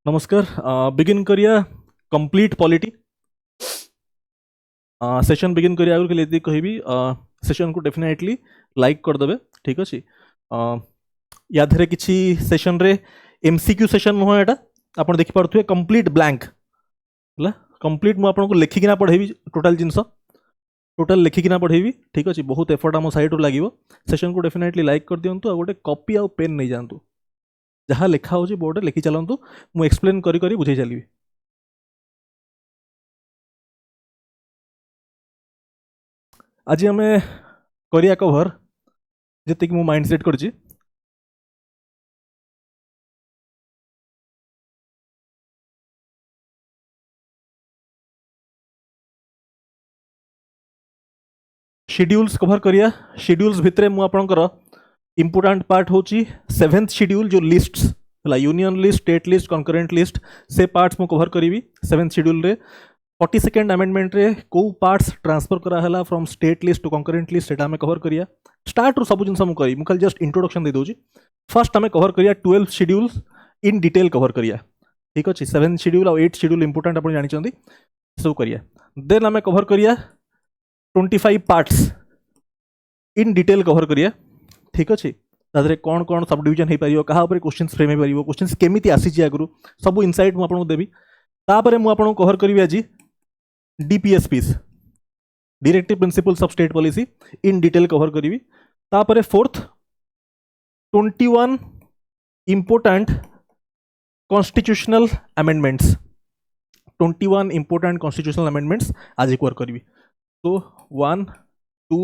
नमस्कार। बिगिन करिया complete polity session begin करिया आगु के लिए कहबी सेशन को डेफिनेटली लाइक कर देबे। ठीक अछि। या धरे किछि सेशन रे एमसीक्यू सेशन नुह एटा आपण देखि पारथुए कंप्लीट ब्लैंक हला कंप्लीट मु आपन को लेखिकिना पढेबी टोटल जिंस टोटल लेखिकिना पढेबी। ठीक अछि। बहुत एफर्ट हम साइड रो लागिवो। सेशन को डेफिनेटली लाइक कर दियंतु आ गोटे कॉपी आ पेन नै जानतु जहाँ लिखा हो बोर्ड लिखि चलतु मु एक्सप्लेन करी करी बुझे चलि। आज आम करिया कवर जी मु माइंड सेट करछि शेड्यूल्स कवर करिया। शेड्यूल्स भितरे मु आपनकर इंपोर्टेंट पार्ट होची 7th शेड्यूल जो लिस्ट्स हला union list state list concurrent list से पार्ट्स मु कवर करी 7th शेड्यूल रे। 42nd अमेंडमेंट रे को पार्ट्स ट्रांसफर करा हला from state list to concurrent list एटा हमें कवर करिया। स्टार्ट रू सब जिनस मु करी मु खाली जस्ट इंट्रोडक्शन दे दोची। फर्स्ट हमें कवर करिया 12 शेड्यूल्स इन डिटेल कवर करिया। ठीक अछि। 7th शेड्यूल और 8th शेड्यूल इंपोर्टेंट आपण जानि चंदी सब करिया। देन हमें कवर करिया 25 पार्ट्स इन डिटेल कवर करिया। ठीक अछि। तादरे कौन कौन सब डिवीजन हे परियो कहा ऊपर क्वेश्चंस फ्रेम हे परियो क्वेश्चंस केमिति आसी आगु सब इनसाइट मु आपन को देबी। तापरे मु आपन को कवर करबी आज DPSPs directive principles of state policy in detail cover करी। तापरे fourth 21 important constitutional amendments 21 important constitutional amendments आज कवर करी। तो 1 2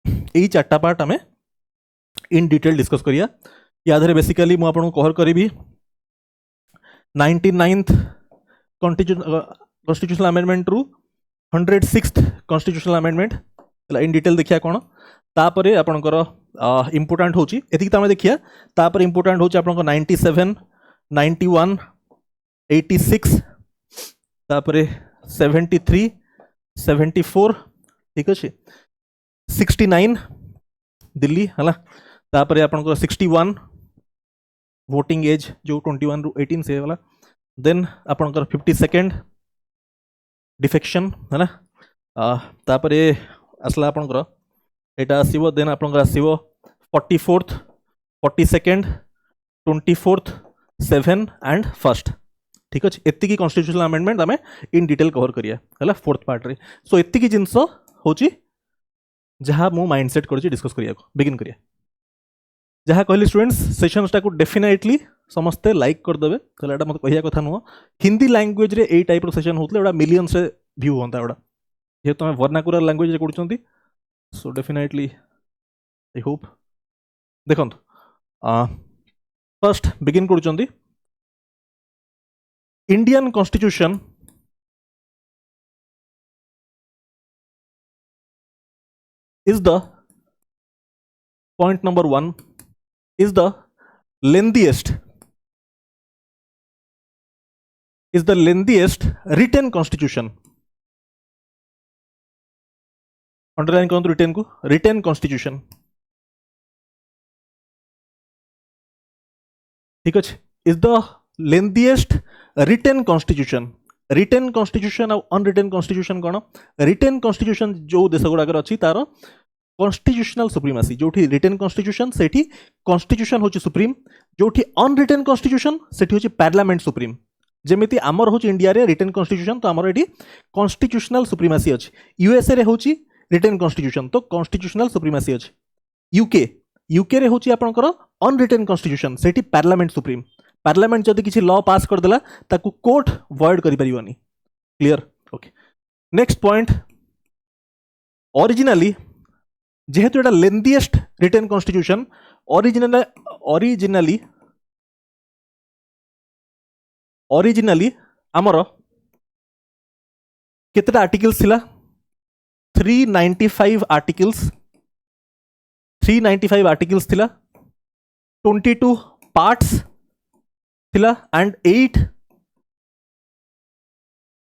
यही चार्टा पार्ट आम इन डिटेल डिस्कस करिया। या धरे बेसिकली मु आपन को कवर करी 99th कॉन्स्टिट्यूशनल अमेंडमेंट रू 106th constitutional amendment in detail देखिया कौन। तापरे आपनकर इंपोर्टेंट होची एतिक तामे देखिया। तापरे इंपोर्टेंट होची आपनकर 97 91 86 तापरे 73 74 ठीक अछि 69 दिल्ली हला। तापरे आपनकर 61 वोटिंग एज जो 21 रू 18 से वाला। देन आपनकर 52nd डिफेक्शन है ना। तापरे आसला आपनकर एटा आसीबो। देन आपनकर आसीबो 44th 42nd 24th 7 and 1st। ठीक अछि। एत्ती की कॉन्स्टिट्यूशनल अमेंडमेंट आमे इन डिटेल कवर करिया हला फोर्थ पार्ट रे। सो एत्ती की जिंस होची जहाँ मु माइंड सेट करछि डिस्कस करिया को बिगिन करिया। जहाँ कहली स्टूडेंट्स सेशंस टा को डेफिनेटली समस्ते लाइक कर देबे। तो एटा मत कहिया कथा नुह हिंदी लैंग्वेज रे ए टाइप रो सेशन होतले एटा मिलियंस रे व्यू होंता एटा जे तुम वर्नाकुलर लैंग्वेज रे करछंती। सो डेफिनेटली आई होप देखंतु फर्स्ट बिगिन करछंती Indian constitution is the point number 1 is the lengthiest written constitution। Underline करंतु रिटेन को written constitution। ठीक अछि। is the lengthiest written constitution। Written constitution और अनरिटेन कॉन्स्टिट्यूशन कौन। रिटेन कॉन्स्टिट्यूशन जो देश गुड़ाकर अच्छी तार कॉन्स्टिट्यूशनल सुप्रीमेसी जोठी रिटेन कॉन्स्टिट्यूशन सेठी कॉन्स्टिट्यूशन होची सुप्रीम जोठी अनरिटेन कॉन्स्टिट्यूशन सेठी होची पार्लियामेंट सुप्रीम। जेमिति आमर होची इंडिया रे रिटेन कॉन्स्टिट्यूशन तो आमर एठी कॉन्स्टिट्यूशनल सुप्रीमेसी अछि। यूएसए रे होची रिटेन कॉन्स्टिट्यूशन तो कॉन्स्टिट्यूशनल सुप्रीमेसी अछि। यूके रे होची आपनकर अनरिटेन कॉन्स्टिट्यूशन सेठी पार्लियामेंट सुप्रीम। पार्लियामेंट जदि किसी लॉ पास कर देला ताकू कोर्ट वॉइड करि परिबनी। Clear okay. Next point originally जेहेतु एटा लेंथीएस्ट रिटेन कॉन्स्टिट्यूशन ओरिजिनली आमर केतेटा आर्टिकल्स थिला 395 आर्टिकल्स थिला 22 पार्ट्स थिला एंड 8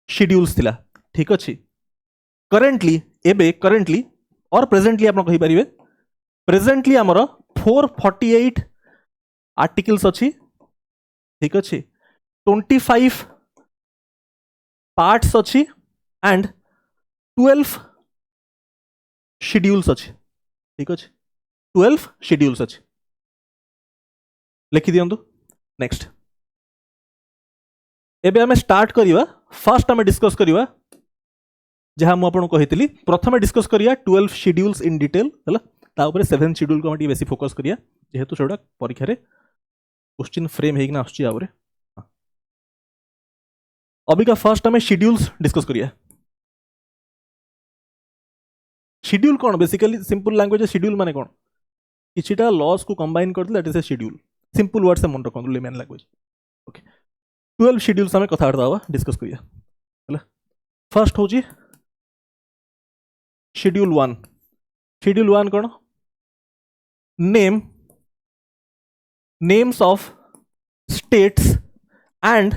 शेड्यूल्स थिला। ठीक अछि। करेंटली और प्रेजेंटली आप कहि परिबे प्रेजेंटली आमर 448 आर्टिकल्स अछि ठीक अच्छे 25 पार्ट्स अच्छी एंड 12 शेड्यूल्स अच्छे ठीक अच्छे 12 शेड्यूल्स अच्छे लिखि दियंतु नेक्स्ट एबे हमें स्टार्ट करिवा फर्स्ट हमें डिस्कस करिवा जहां मु आपन कहितली प्रथमे डिस्कस करिया 12 शेड्यूल्स इन डिटेल हला ता ऊपर 7 शेड्यूल को हम बेसी फोकस करिया जेहेतु सेडा परीक्षा रे क्वेश्चन फ्रेम हेगिना आछी आउरे अबिका फर्स्ट हमें शेड्यूल्स डिस्कस करिया शेड्यूल कौन बेसिकली सिंपल लैंग्वेज शेड्यूल माने कौन किछिटा लॉस को कंबाइन कर that is a schedule simple word से मन रखो लेमन लैंग्वेज ओके 12 शेड्यूल्स हमें कथार्थ हवा डिस्कस करिया हला फर्स्ट होची शेड्यूल 1 कौन names of states and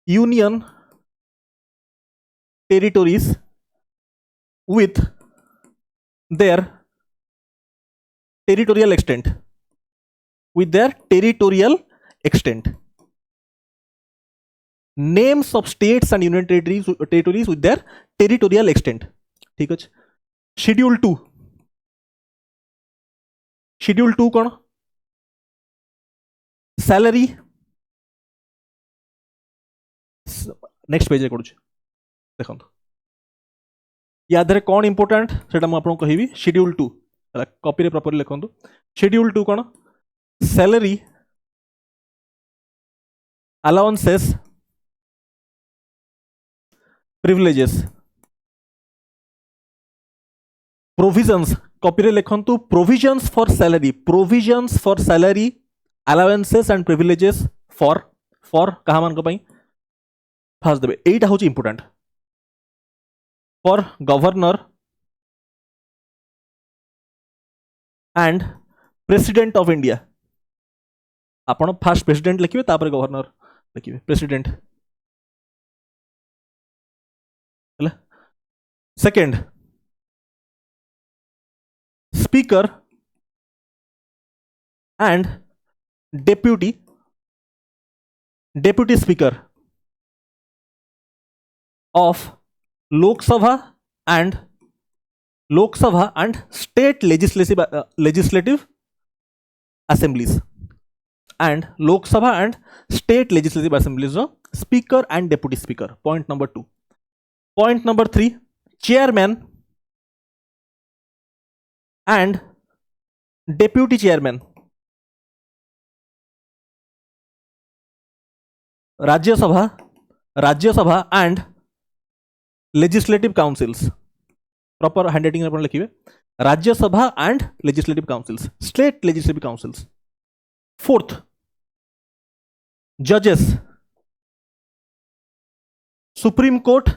union territories with their territorial extent names of states and union territories with their territorial extent ठीक है शेड्यूल 2 कौन सैलरी नेक्स्ट पेज करूँ देखो या धरे कौन इंपोर्टेंट सेटा मु आपको कहिबी शेड्यूल 2 कॉपी रे प्रॉपर्ली लिखंतु शेड्यूल 2 कौन salary allowances privileges provisions copy रे लिखंतु provisions for salary allowances and privileges for कहा मान को पई फास्ट देबे एटा होची important for governor and president of India आपण फर्स्ट प्रेसिडेंट लिखिबे तापर गवर्नर लिखिबे प्रेसिडेंट हला second speaker and deputy speaker of Lok Sabha and state legislative assemblies and Lok Sabha and state legislative assemblies of speaker and deputy speaker. Point number 2. Point number 3, chairman and deputy chairman Rajya Sabha and legislative councils proper handwriting अपन लिखिबे Rajya Sabha and legislative councils state legislative councils fourth जजेस supreme court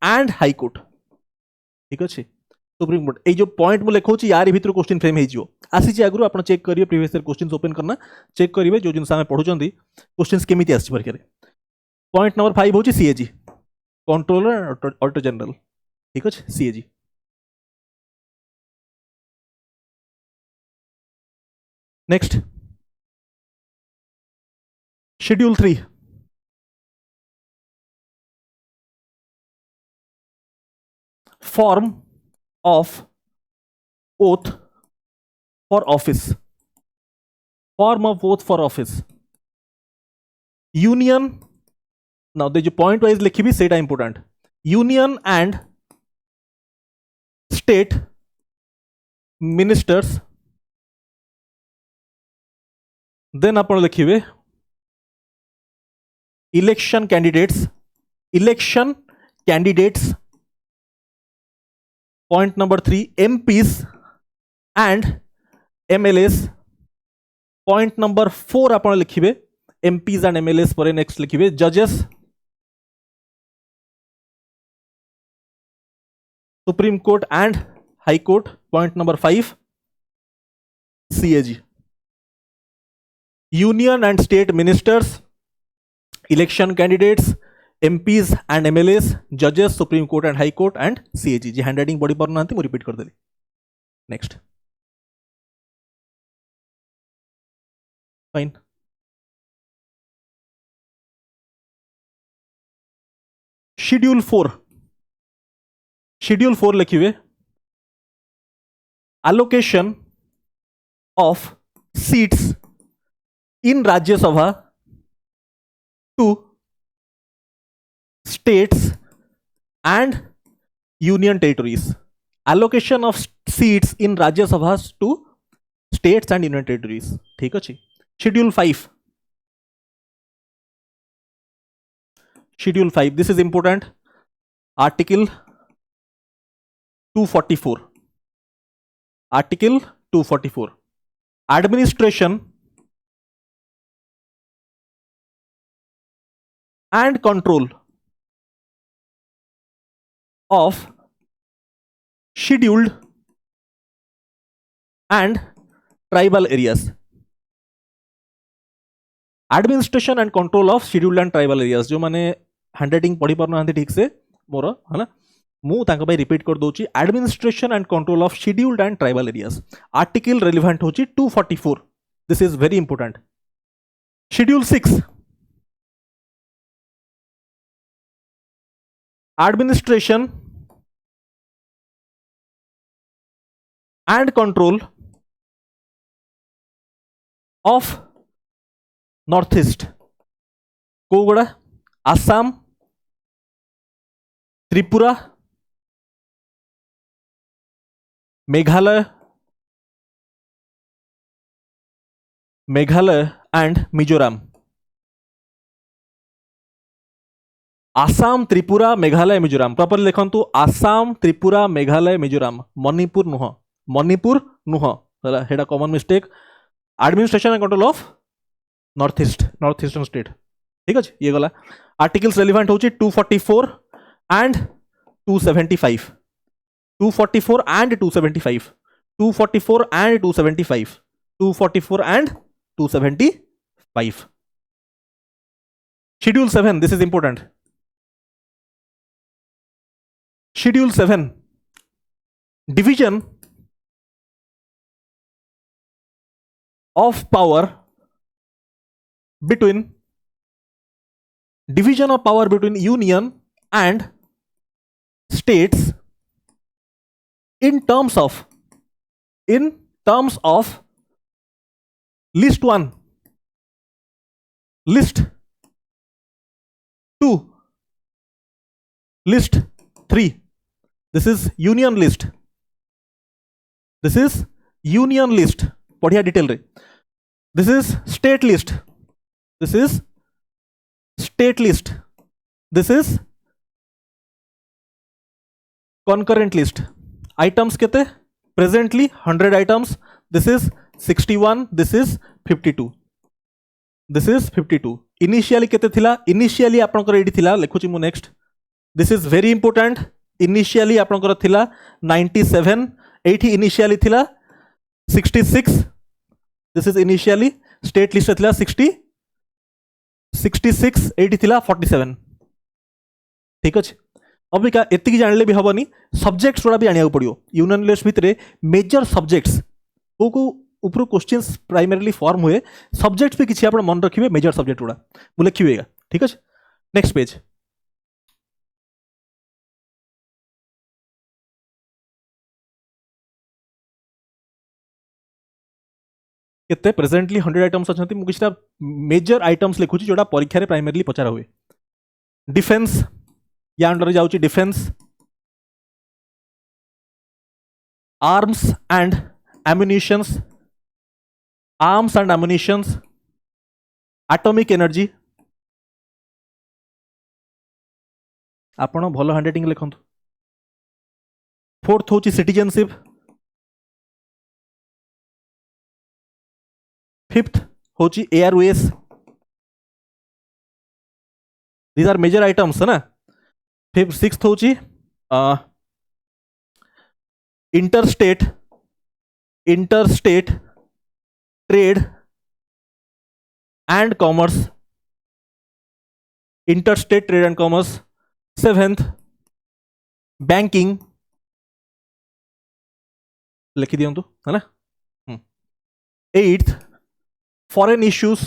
and high court ठीक अच्छे supreme court ये जो point मु लिखौछि यार भीतर क्वेश्चन फ्रेम हेजियो आसी आगु आपण चेक करिवे प्रीवियस ईयर क्वेश्चंस ओपन करना चेक करिवे जो जिनस हम पढुचंदी क्वेश्चंस केमिति आछि परीक्षा रे पॉइंट नंबर 5 होछि सीएजी कंट्रोलर ऑडिटर जनरल ठीक है CAG next schedule 3 form of oath for office union now the point wise लिखिबी सेटा important union and state ministers then आपण लिखिबे election candidates point number 3 MPs and MLAs point number 4 आपण लिखिबे MPs and MLAs पर next लिखिबे जजेस supreme court and high court point number 5 CAG union and state ministers election candidates MPs and MLAs जजेस supreme court and high court and CAG जी handwriting बड़ी पर ना मु रिपीट कर देली नेक्स्ट फाइन शेड्यूल 4 लिखिए allocation of seats in Rajya Sabha to states and union territories. Allocation of seats in Rajya Sabha to states and union territories. ठीक अच्छे. Schedule 5. Schedule 5. This is important. Article 244. Article 244. Administration and control of scheduled and tribal areas. Administration and control of scheduled and tribal areas. जो माने handwriting पढ़ी पार ना ठीक से मोर है ना मु तांका भाई रिपीट कर दोची administration and control of scheduled and tribal areas article relevant होची 244 this is very important schedule 6 administration and control of north east कोगुड़ा आसाम त्रिपुरा मेघालय एंड मिजोरम आसाम त्रिपुरा मेघालय मिजोरम प्रॉपर लिखंतु आसाम त्रिपुरा मेघालय मिजोरम मणिपुर नुह हेडा common mistake administration and control of north eastern state ठीक अच्छे ये गला articles relevant होची 244 and 275 244 and 275 244 and 275 244 and 275 schedule 7 this is important schedule 7 division of power between union and states in terms of list 1 list 2 list 3 this is union list बढ़िया detail रे this is state list this is concurrent list items केते presently 100 items this is 61 this is 52 initially केते थिला initially आपनकर AD थिला लेखुची मु next this is very important initially आपनकर थिला 97 एठी initially थिला 66 this is initially state list थिला 66 एठी थिला 47 ठीक अछि अबिका एतिकी जानले भी हबनी सब्जेक्ट्स गुड़ा भी आनिया पड़ियो यूनियन लिस्ट भितरे मेजर सब्जेक्ट्स को ऊपर क्वेश्चंस प्राइमरीली फॉर्म हुए सब्जेक्ट्स भी किछि आपण मन रखिबे मेजर सब्जेक्ट गुड़ा मु लिखिबेगा ठीक अछि नेक्स्ट पेज केते प्रेजेंटली 100 आइटम्स अछंती मु किछटा मेजर आइटम्स लिखुची जोडा परीक्षा रे प्राइमरीली पचारा हुए डिफेंस या अंडर जाउची defence arms and ammunitions atomic energy आपण भलो हैंडराइटिंग लिखंतु फोर्थ होची सिटीजनशिप फिफ्थ होची airways these are major items है ना फिफ्थ सिक्स्थ होची interstate trade and commerce seventh banking लिखी दियंतु है ना eighth foreign issues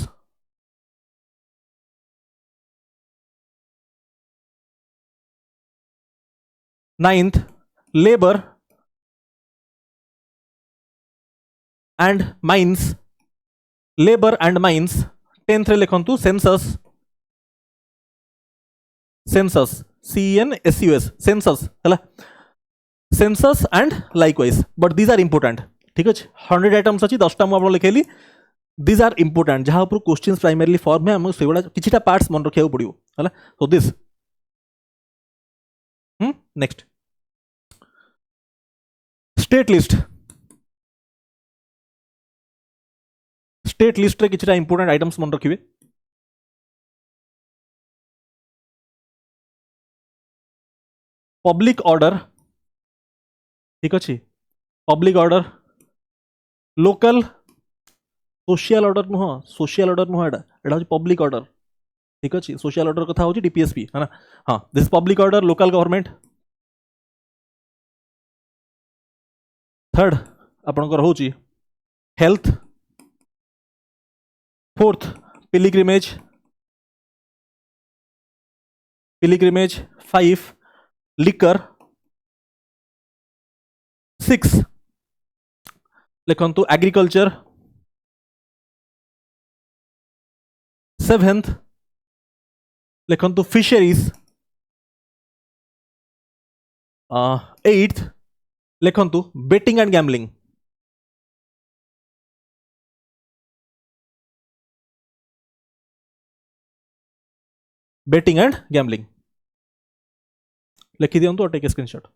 9th labor and mines, labor and mines. 10th रे लिखंतु census, census CENSUS census हला, census and likewise, but these are important. ठीक अछि 100 आइटम्स अछि 10 टा मु आपण लिखेली. These are important जहां ऊपर क्वेश्चंस प्राइमरली फॉर्म में हम सेगुडा किछिटा पार्ट्स मन रखिया पड़ियो हला. तो this next state list. State list रे किछिटा इंपोर्टेंट आइटम्स मन रखिबे. पब्लिक ऑर्डर, ठीक अछि, public order, local social order नुह, सोशल ऑर्डर नुह, एटा हो पब्लिक ऑर्डर. ठीक अछि, सोशल ऑर्डर कथा हो डीपीएसपी है ना. हाँ, this public order, local government. Third आपनकर होची health. Fourth pilgrimage, pilgrimage. 5 liquor. 6 लिखंतु एग्रीकल्चर. 7th लिखंतु फिशरीज. 8th लिखंतु betting and gambling. Betting and gambling लिखि दियंतु और take a screenshot.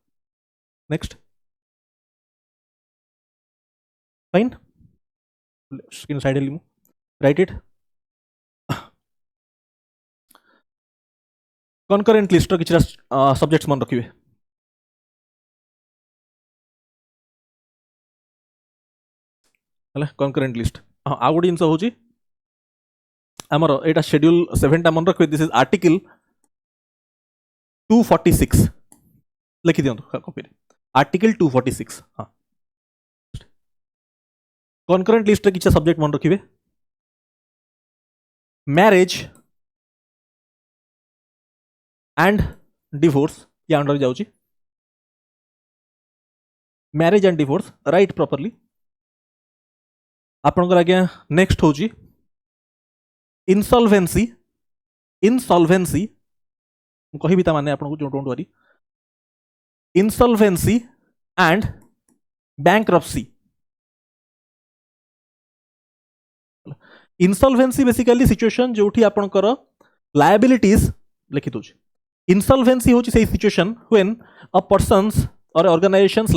Next fine, screen side लिमु, राइट इट. कनकरेंट लिस्ट रो किछरा सब्जेक्ट्स मन रखिबे. हला कनकरेंट लिस्ट. हां आ गुडी जिंस होची हमर एटा शेड्यूल 7 टा मन रखिबे. दिस इज आर्टिकल 246 लिखि दियंतु कॉपी रे. आर्टिकल 246. हां कनकरेंट लिस्ट रे किछरा सब्जेक्ट मन रखिबे. मैरिज एंड डिवोर्स या अंडर जाउची. Marriage and divorce right properly. आपनकर आगे नेक्स्ट होची इंसॉल्वेंसी. इंसॉल्वेंसी कहि बिता माने आपन को don't worry. Insolvency and bankruptcy. Insolvency basically situation जोठी आपनकर लायबिलिटीज लिखि दोछ. इंसॉल्वेंसी होची सेही सिचुएशन व्हेन अ पर्सन्स और organisations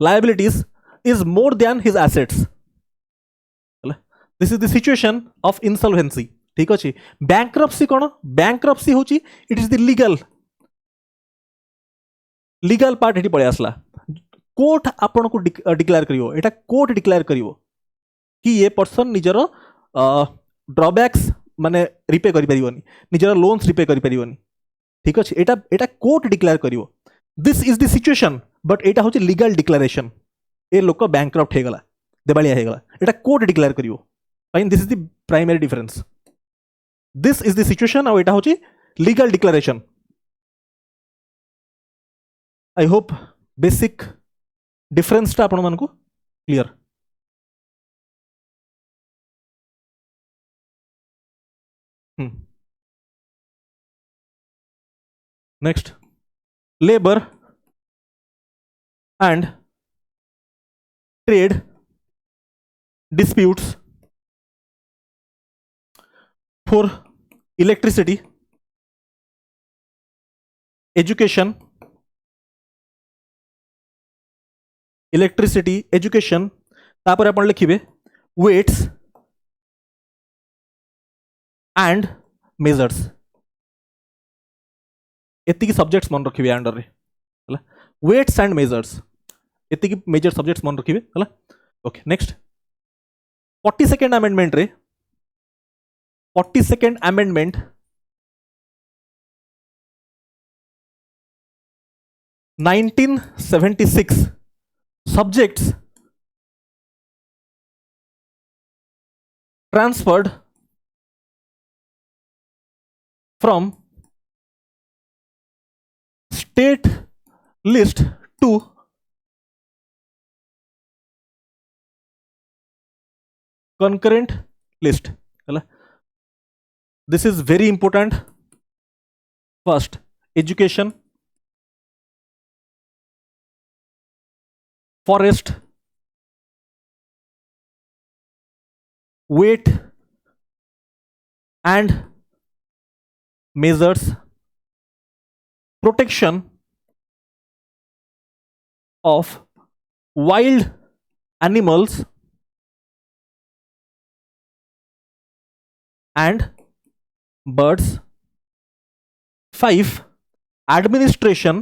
liabilities is more than his assets. This is the situation of insolvency. ठीक अछि. bankruptcy कोन? bankruptcy होची it is the legal part Hattie पळे आसला. कोर्ट आपन को डिक्लेयर करियो, एटा कोर्ट डिक्लेयर करियो कि ये पर्सन निजर ड्रॉबैक्स माने रिपे करि परिबोनी, निजर लोन्स रिपे करि परिबोनी. ठीक अछि. एटा कोर्ट डिक्लेयर करियो. This is the situation, but एटा होची लीगल डिक्लेरेशन. ए लोक बैंकरप्ट हे गला, देबालिया हे गला, एटा कोर्ट डिक्लेयर करियो. Fine, this is the primary difference. This is the situation और एटा होची legal declaration. I hope basic difference टा आपण मन को clear. Next labour and trade disputes. For electricity, education, तापर आपण लिखिबे weights and measures. एतिकी सब्जेक्ट्स मन रखिबे अंडर रे हला. weights and measures एतिकी मेजर सब्जेक्ट्स मन रखिबे हला. ओके नेक्स्ट 42nd amendment रे 42nd amendment 1976 subjects transferred from state list to concurrent list ହେଲା. This is very important. First, education, forest, weight and measures, protection of wild animals and birds. 5, administration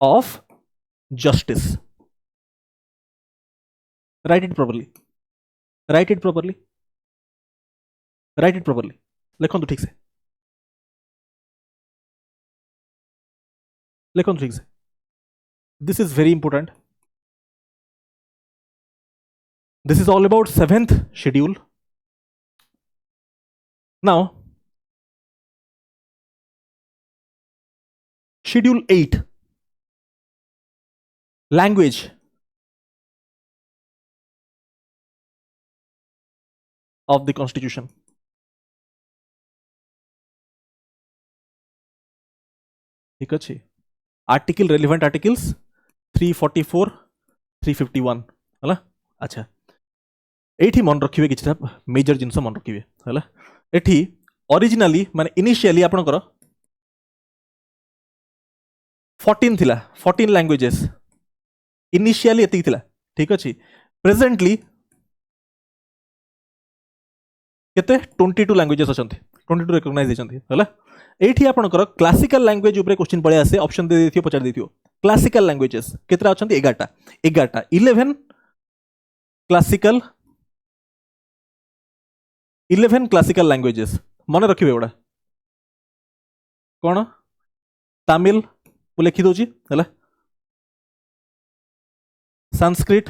of justice. Write it properly. Write it properly. Write it properly. लिखो ठीक से. लिखो ठीक से. This is very important. This is all about 7th schedule. Now, schedule 8, language. Of the constitution. ठीक अच्छे. Article relevant articles 344 351 है. अच्छा एठी मन रखिबे किछटा मेजर जिंस मन रखिबे है. एठी ओरिजिनली माने इनिशियली आपनकर 14 थिला, 14 लैंग्वेजेस इनिशियली एति थिला. ठीक अच्छे. प्रेजेंटली केते 22 लैंग्वेजेस अछंती, 22 रिकॉग्नाइज होचंती हला. एठी आपनकर क्लासिकल लैंग्वेज ऊपर क्वेश्चन पळे आसे, ऑप्शन दे देथियो, पचार देथियो. क्लासिकल लैंग्वेजेस केतरा अछंती? 11टा. 11 क्लासिकल 11 क्लासिकल लैंग्वेजेस मन रखिबे. एडा कोन? तमिल को लिखि दोची हला, संस्कृत,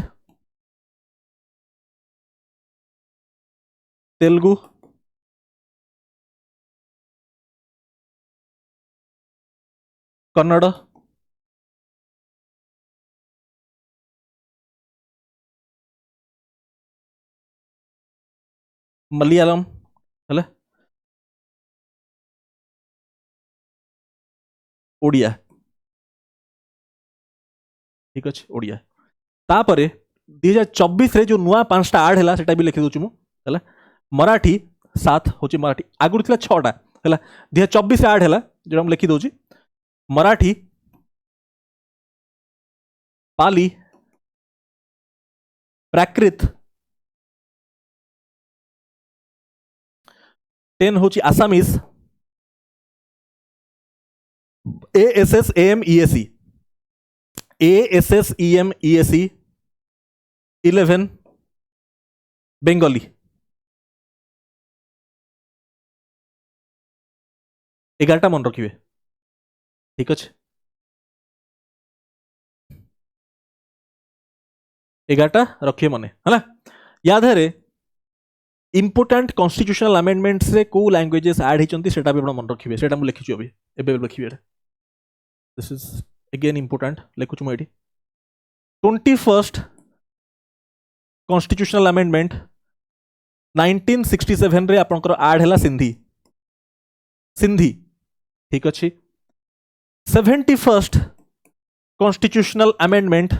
तेलुगु, कन्नड़, मलयालम है, ओडिया. ठीक अच्छे. ओडिया तापरे 2024 रे जो नुआ 5टा ऐड हैला सेटा भी लिखि दोछु मु हैला. मराठी 7 होची, मराठी आगुर थिला 6टा हैला. 2024 ऐड हैला जो हम लिखि दोची. मराठी, पाली, प्राकृत, 10 होची Assamese, ASS AM ESE, ASS EM ESE, 11 Bengali, 11टा मन रखिए. ठीक अच्छे. 11टा रखिए मने है. या धारे इंपोर्टेंट कॉन्स्टिट्यूशनल अमेंडमेंट्स रे को लैंग्वेजेस ऐड होचंती सेटा भी मन रखिए. सेटा मु लिखिछु अभी एबे लिखिबे. This is again important. लिखुछु मु एठी 21st कॉन्स्टिट्यूशनल अमेंडमेंट 1967 रे आपनकर ऐड हैला सिंधी. सिंधी. ठीक अच्छे. 71st कॉन्स्टिट्यूशनल अमेंडमेंट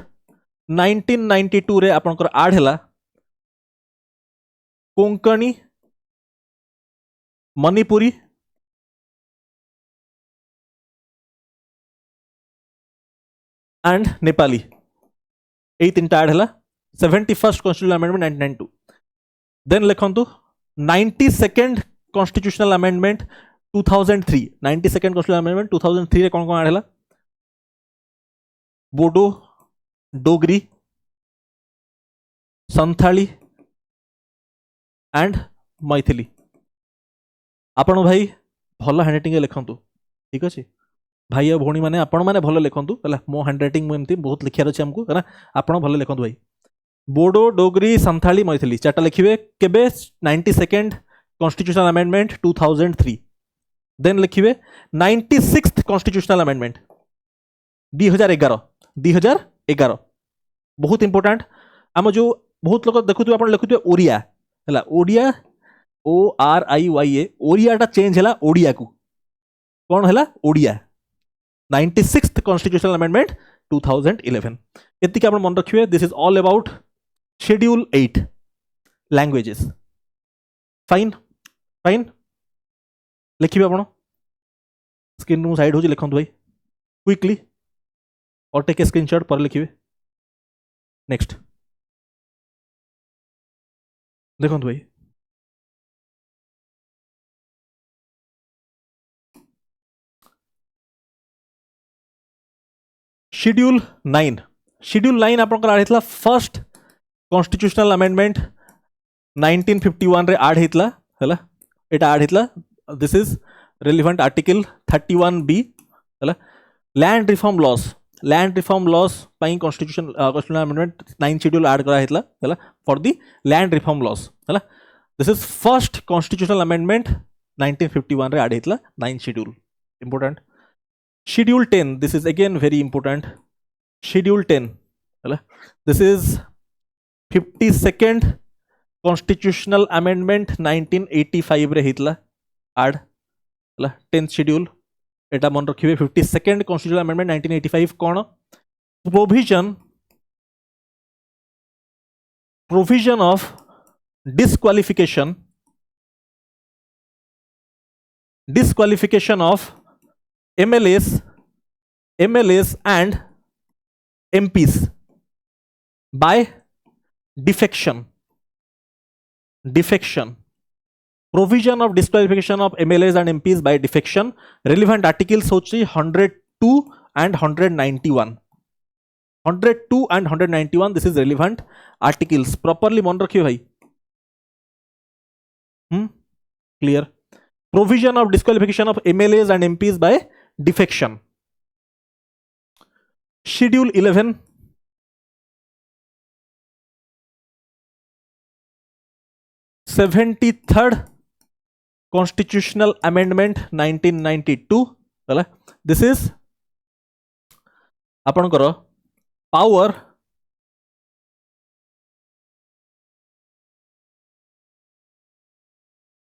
1992 रे आपनकर ऐड हैला कोंकणी, मणिपुरी, एंड नेपाली. यही 3टा ऐड हैला 71st कॉन्स्टिट्यूशनल अमेंडमेंट 1992. देन लिखंतु 92nd constitutional amendment 2003. 92nd constitutional amendment 2003 रे कोन कोन ऐड हैला? बोडो, डोगरी, संथाली एंड मैथिली. आपण भाई भल हैंडराइटिंग लिखंतु. ठीक अच्छे. भाई और भौणी मैंने आपण मैंने भल लिखंतु है. मो हैंडराइटिंग एमती बहुत लिखार अच्छे आमको है. आपण भल लिखंतु भाई. बोडो, डोगरी, संथाली, मैथिली 4टा लिखिए. केबे? 92nd constitutional amendment 2003. देन लिखिए 96th कॉन्स्टिट्यूशनल अमेंडमेंट 2011 बहुत इंपोर्टेंट आम जो बहुत लोग देखुए आप लिखुए ओडिया है ओडिया ORIYA ओडियाटा चेंज है ओडिया को कौन है ओडिया 96th कॉन्स्टिट्यूशनल अमेंडमेंट 2011 एतिक आप मन रखिए this is all about schedule 8 languages fine fine लिखिए आप स्क्रीन साइड हो लिखु भाई क्विकली और टेक ए स्क्रीनशॉट पर लिखिए नेक्स्ट देखो भाई शेड्यूल 9 आपनकर आड हेतला फर्स्ट कॉन्स्टिट्यूशनल अमेंडमेंट 1951 रे आड हेतला हला एटा आड हेतला this is relevant article 31B हला लैंड रिफॉर्म लॉस पाई कॉन्स्टिट्यूशनल अमेंडमेंट 9 शेड्यूल आड करा हेतला हला for the land reform laws हला this is first constitutional amendment 1951 रे आड हेतला 9 schedule important Schedule 10 this is again very important Schedule 10 this is 52nd constitutional amendment 1985 रे हितला आड 10th schedule एटा मन रखिबे 52nd constitutional amendment 1985 cone provision of disqualification of MLAs and MPs by defection provision of disqualification of MLAs and MPs by defection relevant articles होची 102 and 191 this is relevant articles properly मन रखियो भाई clear provision of disqualification of MLAs and MPs by defection Schedule 11 73rd constitutional amendment 1992 this is आपनकर power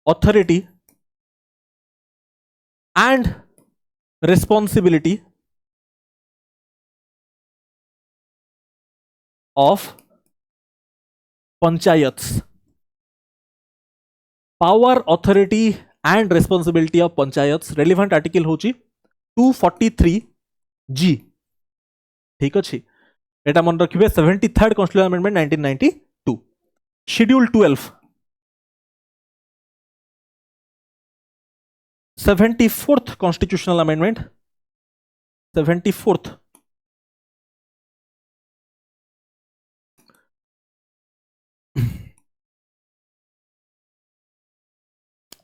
authority and responsibility of panchayats power authority and responsibility of panchayats relevant article होची 243G ठीक अछि एटा मन रखिबे 73rd constitutional amendment 1992 schedule 12 74th constitutional amendment 74th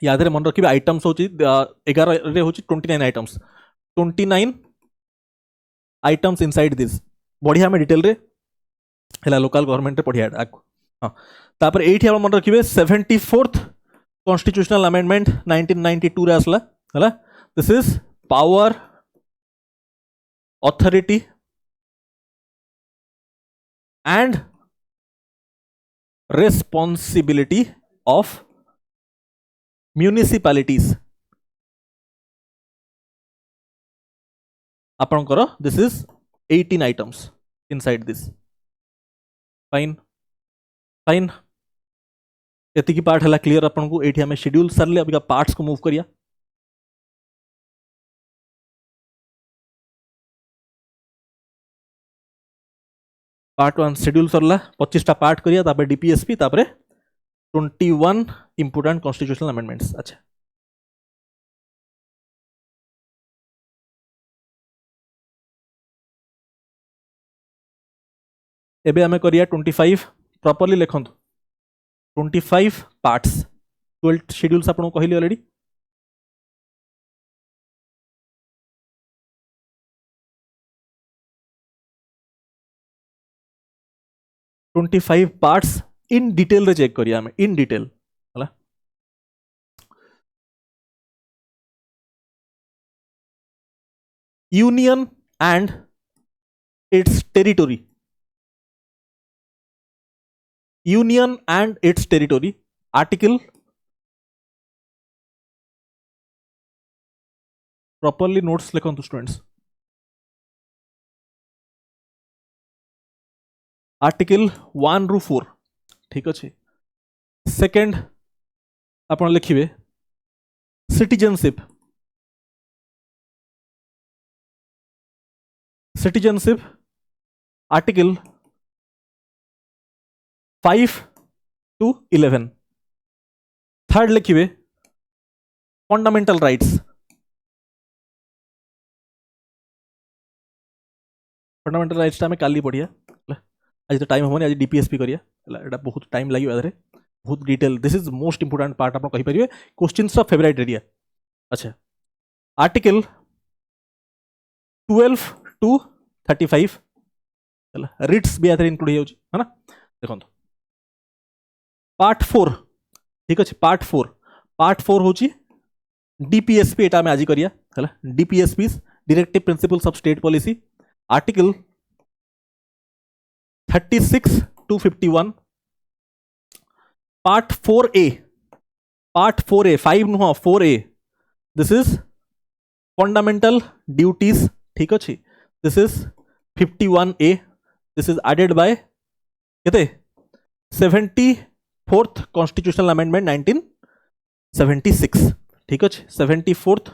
याद मन रखिए items होची 11 रे होची 29 आइटम्स 29 आइटम्स इनसाइड दिस बढ़िया में डिटेल रे हला लोकल गवर्नमेंट रे पढ़िया हां तापर एठी हम मन रखिए 74th कॉन्स्टिट्यूशनल अमेंडमेंट 1992 रे असला हला this is power authority and responsibility of municipalities आपनकर this is 18 items inside this fine एति की पार्ट हला क्लियर आपन को एठी हमें शेड्यूल सरले अबिका पार्ट्स को मूव करिया पार्ट 1 शेड्यूल सरला 25 टा पार्ट करिया तापर डीपीएसपी तापर 21 important constitutional amendments अच्छा एबे हमें करिया 25 प्रॉपर्ली लिखंतु 25 पार्ट्स 12 शेड्यूल्स आपन कहली ऑलरेडी पार्ट्स इन डिटेल रे चेक करिया हमें इन डिटेल हला union and its territory, union and its territory, article properly notes लिखंतु स्टूडेंट्स, आर्टिकल 1 रु 4, ठीक अच्छे। सेकेंड आप लिखिए citizenship, citizenship article 5 to 11। Third लिखिए फंडामेंटल राइट्स, फंडामेंटल राइट्स आम काली पढ़िया, आज तो टाइम होनी, आज डीपीएसपी करिया, एटा बहुत टाइम लगे आधे, बहुत detail, this is most important part आप कहि परिबे, क्वेश्चंस ऑफ फेवरेट एरिया। अच्छा, आर्टिकल 12 to 35 रिट्स भी आधे इंक्लूड हो ना। देखो पार्ट 4, ठीक अच्छे, पार्ट 4 हूँ डीपीएसपी, एटा आज करिया है, DPSP directive principles of state policy, article 36 to 51। Part 4A, part 4A 5 नुह 4A, this is fundamental duties, ठीक अच्छे, this is 51A, this is added by केते 74th कॉन्स्टिट्यूशनल अमेंडमेंट 1976, ठीक अच्छे, 74th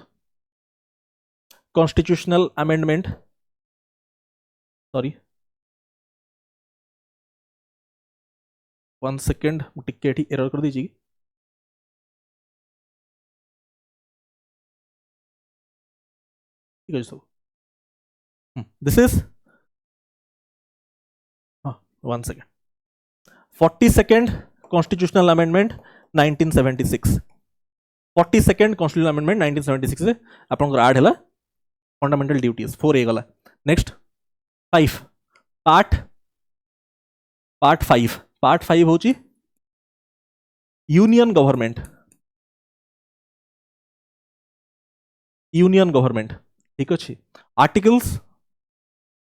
constitutional amendment, sorry 1 second टिके error कर दीजिए, ठीक है सब, this is 1 second 42nd constitutional amendment 1976, 42nd constitutional amendment 1976 से आपन ऐड है फंडामेंटल ड्यूटीज 4A गला। नेक्स्ट 5 पार्ट 5 हूँ यूनियन गवर्नमेंट, यूनियन गवर्नमेंट, ठीक अच्छे, आर्टिकल्स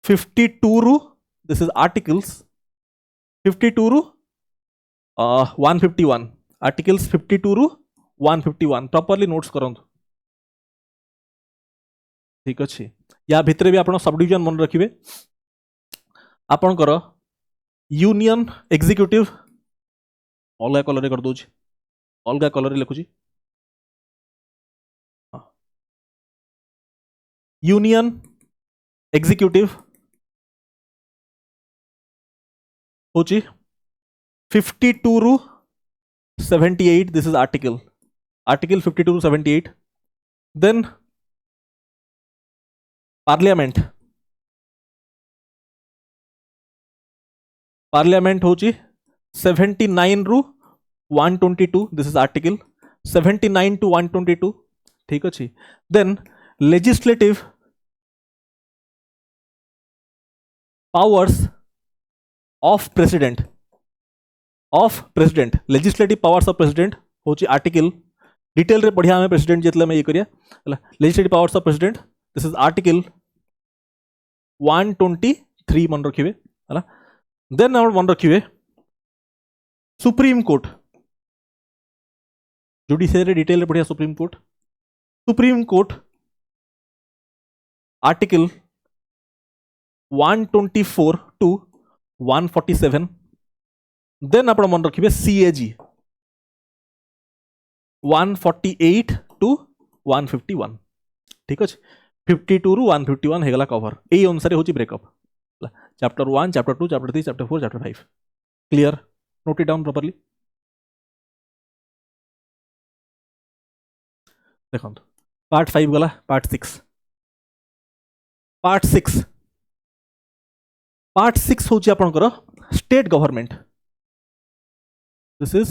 52 रु, दिस इज आर्टिकल्स 52 रु 151, आर्टिकल्स 52 रु 151 प्रॉपर्ली नोट्स करंतु, ठीक अच्छे। या भितर भी आप सब डिविजन मन रखिए, आपणकर यूनियन एग्जीक्यूटिव अलग कलर कर दूँ, अलग कलर लिखुची, यूनियन एग्जीक्यूटिव हूँ 52 रु 78, दिस इज आर्टिकल 52 रु 78। देन पार्लियामेंट हूँ 79 रु 122, दिस इज आर्टिकल 79 to 122, ठीक अच्छे। Then legislative powers of president, legislative powers of president हूँ आर्टिकल, डिटेल रे पढ़िया हमें प्रेसिडेंट जितले में ये करिया, legislative powers of president, this is article 123 मन रखिए है। देन आप मन रखिए सुप्रीम कोर्ट, जुडिशियरी डिटेल पढ़िया, supreme court article 124 to 147। Then आप मन रखिए सीएजी 148 to 151, ठीक अच्छे, 52 रु 151 होगा कवर, यही अनुसार हूँ breakup, chapter 1, chapter 2, chapter 3, chapter 4, chapter 5, clear, note it down properly. देखो पार्ट 5 गला, पार्ट 6 हूँ आपंकर state government, this is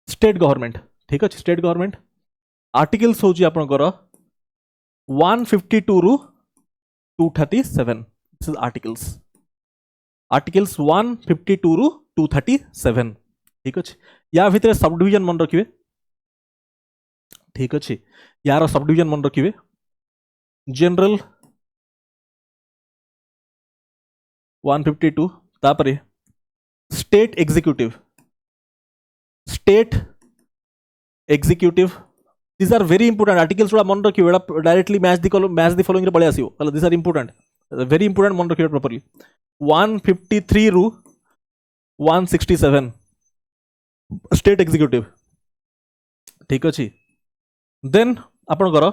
state government, ठीक अच्छे, स्टेट गवर्नमेंट आर्टिकल्स हूँ आपंकर 152 रु 237, दिस इज आर्टिकल्स। आर्टिकल्स 152 रु 237 ठीक अच्छे या भितर सब डिविजन मन रखिए ठीक अच्छे यार सब डिविजन मन रखिए जनरल 152 तापरे state executive these are very important articles थोड़ा मन रखिए डायरेक्टली मैच द फॉलोइंग रे पळे आसीओ मतलब these are important very important मन रखिए प्रॉपर्ली 153 रु 167 स्टेट एग्जीक्यूटिव ठीक अच्छे देन आपणकर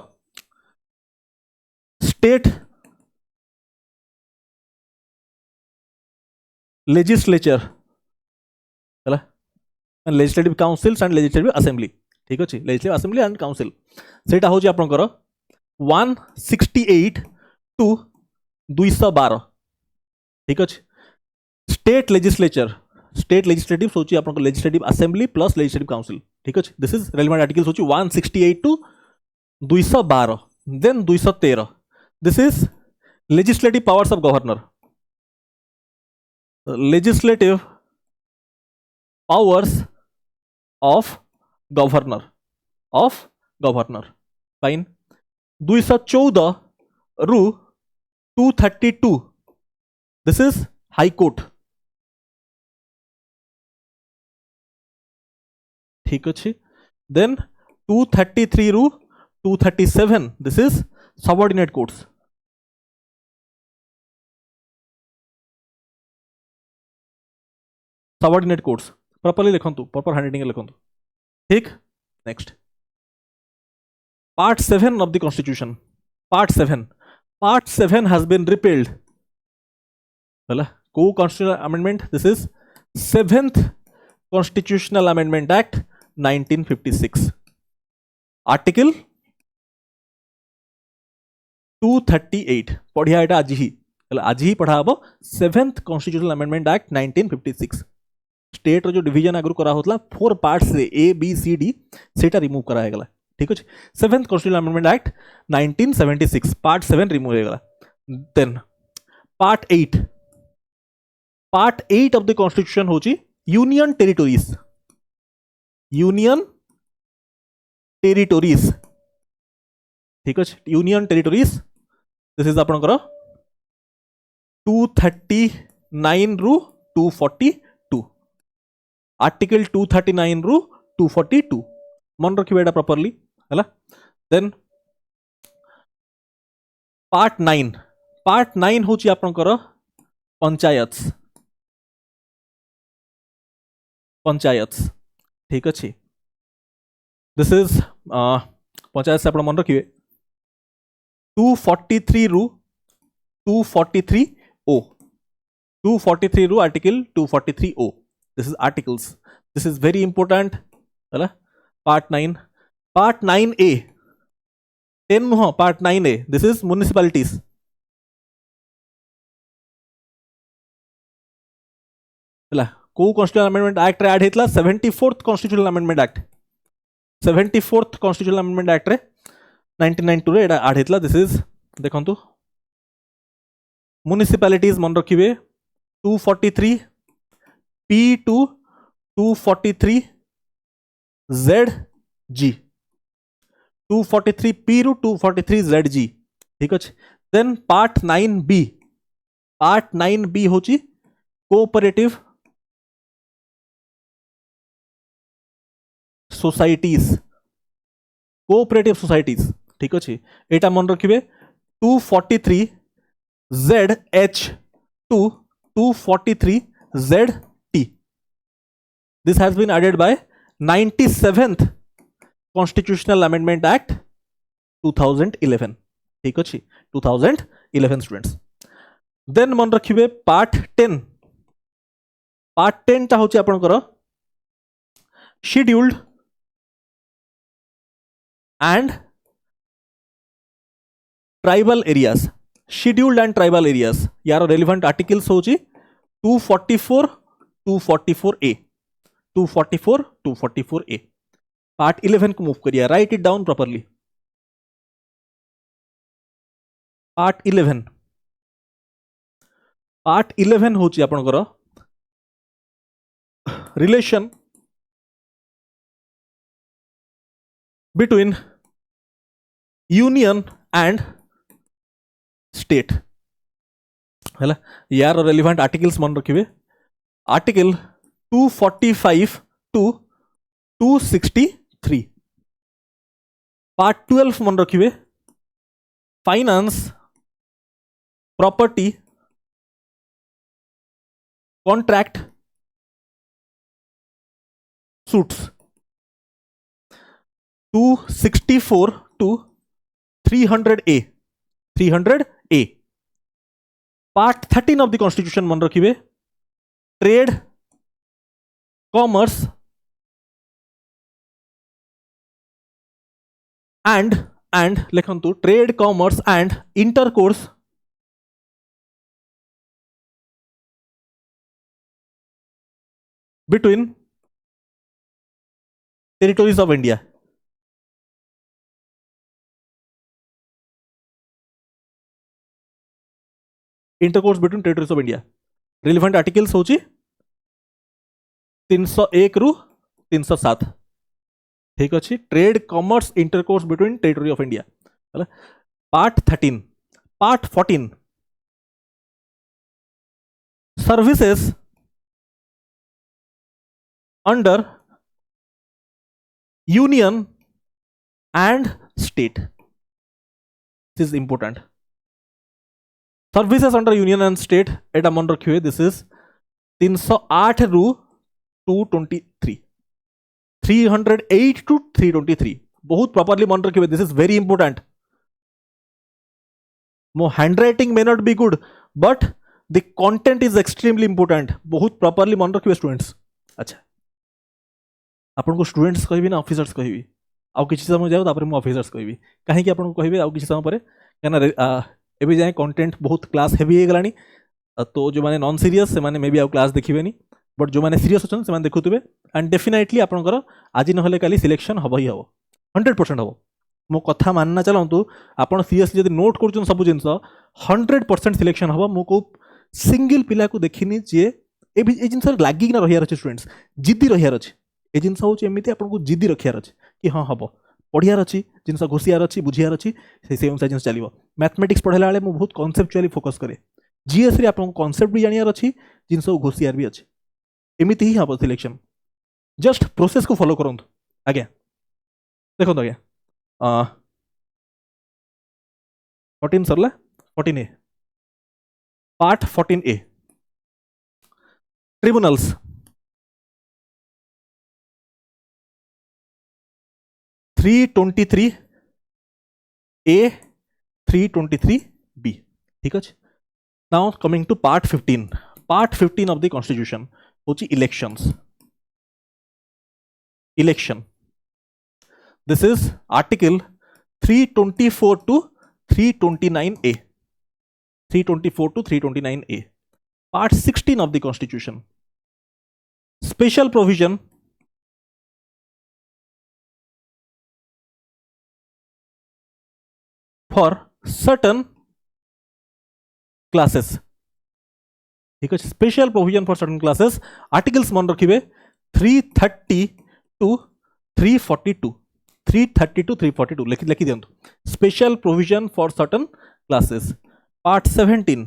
state legislature legislative councils and legislative assembly ठीक अच्छे लेजिस्लेटिव असेंबली एंड काउंसिल सेटा होची आपणकर 168 टू 212 ठीक अच्छे स्टेट लेजिस्लेटिव होची आपणकर legislative assembly plus legislative council ठीक अच्छे दिस इज रेलेवेंट आर्टिकल्स होची 168 to 212 then 213 this is legislative powers of governor legislative powers of governor fine 214 ru 232 this is high court ठीक अच्छे then 233 ru 237 this is subordinate courts subordinate courts properly लिखंतु proper handwriting लिखंतु ठीक next part 7 of the constitution part 7 has been repealed हला को constitutional amendment this is 7th constitutional amendment act 1956 article 238 पढ़िया एटा आज ही पढ़ा हम 7th constitutional amendment act 1956 state रो जो डिवीजन आगु करा होतला 4 पार्ट्स रे ए बी सी डी सेटा रिमूव करा हेगला ठीक अछि 7th constitutional amendment act 1976 part 7 remove हेगला then part 8 of the constitution होची यूनियन टेरिटोरीज ठीक अछि यूनियन टेरिटोरीज दिस इज आपनकर 239 रु 242 आर्टिकल 239 रु 242 मन रखिए एटा प्रॉपर्ली हैला देन पार्ट 9 होची आपनकर पंचायत्स ठीक अछि दिस इज पंचायत से आप मन रखिए 243 रु 243 ओ 243 रु article 243 O this is articles this is very important hala part 9a 10 no part 9a this is municipalities hala को constitutional amendment act रे add हेतला 74th constitutional amendment act 74th constitutional amendment act रे 1992 रे add हेतला this is देखंतु municipalities मन रखिबे 243 P to 243 ZG 243 P to 243 ZG ठीक अच्छे then part 9B होची cooperative societies ठीक अच्छे एटा मन रखिबे 243 ZH to 243 ZT this has been added by 97th Constitutional Amendment Act 2011 ठीक अच्छे 2011 स्टूडेंट्स देन मन रखिबे पार्ट 10 टा होची आपनकर शेड्यूल्ड एंड ट्राइबल एरियाज यार रेलिवेंट आर्टिकल्स होची 244A पार्ट 11 को मूव करिए right it down properly part part 11 होची आपनकर relation between union and state है यार रेलिवेंट आर्टिकल्स मन रखिए आर्टिकल 245 टू 263 पार्ट 12 मन रखिए finance property contract suits 264 to 300A part 13 of the constitution मन रखिए ट्रेड कॉमर्स एंड लिखंतु trade commerce and intercourse between territories of India intercourse between territories of India relevant articles होची 301 रु 307 ठीक अच्छे trade commerce intercourse between territory of India part 13 part 14 services under union and state this is important services under union and state एटा मन रखिए this is 308 रु 223 308 to 323 बहुत properly मन रखिए दिस इज वेरी इंपोर्टेंट मो handwriting may not be good but the content is extremely important बहुत properly मन रखिए स्टूडेंट्स अच्छा आपन को स्टूडेंट्स कहबी ना ऑफिसर्स कहबी आउ किछि समय जाओ तापर मो ऑफिसर्स कहबी काहे कि आपन को कहबी आउ किछि समय परे केना एबी जाय कंटेंट बहुत क्लास हेवी हे गलानी तो जो माने नॉन सीरियस से माने मे बी आउ क्लास देखिबेनी बट जो माने सीरियस अछन से माने देखुतबे एंड डेफिनेटली आपनकर आज न होले काली सिलेक्शन हबो ही हबो 100% हबो मो कथा मानना चलंतु आपन सीरियसली जदि नोट करछन सब जिंस 100% सिलेक्शन हबो मो को सिंगल पिला को देखिनी जे ए जिंस लागी ना रहियार अछि स्टूडेंट्स जिद्दी रहियार अछि ए जिंस होछि एमिति आपन को जिद्दी रखियार अछि कि हां हबो पढ़ियार अछि जिंस घोषियार अछि बुझियार अछि से अनुसार जिंस चलिबो मैथमेटिक्स पढ़ेला बेले मो बहुत कॉन्सेप्चुअली फोकस करे जीएस रे आपन को कॉन्सेप्ट भी जानियार अछि जिंस घोषियार भी अछि एमिति ही हबो सिलेक्शन जस्ट प्रोसेस को फॉलो करंतु आगे देखो आगे 14 सरला 14A part 14A tribunals A 323B ठीक है now coming to part 15 of the constitution होची elections election this is article 324 to 329A 324 to 329A part 16 of the constitution special provision for certain classes ठीक है special provision for certain classes articles मन रखिए 330 to 342 330 to 342 लिखि दियंतु special provision for certain classes part 17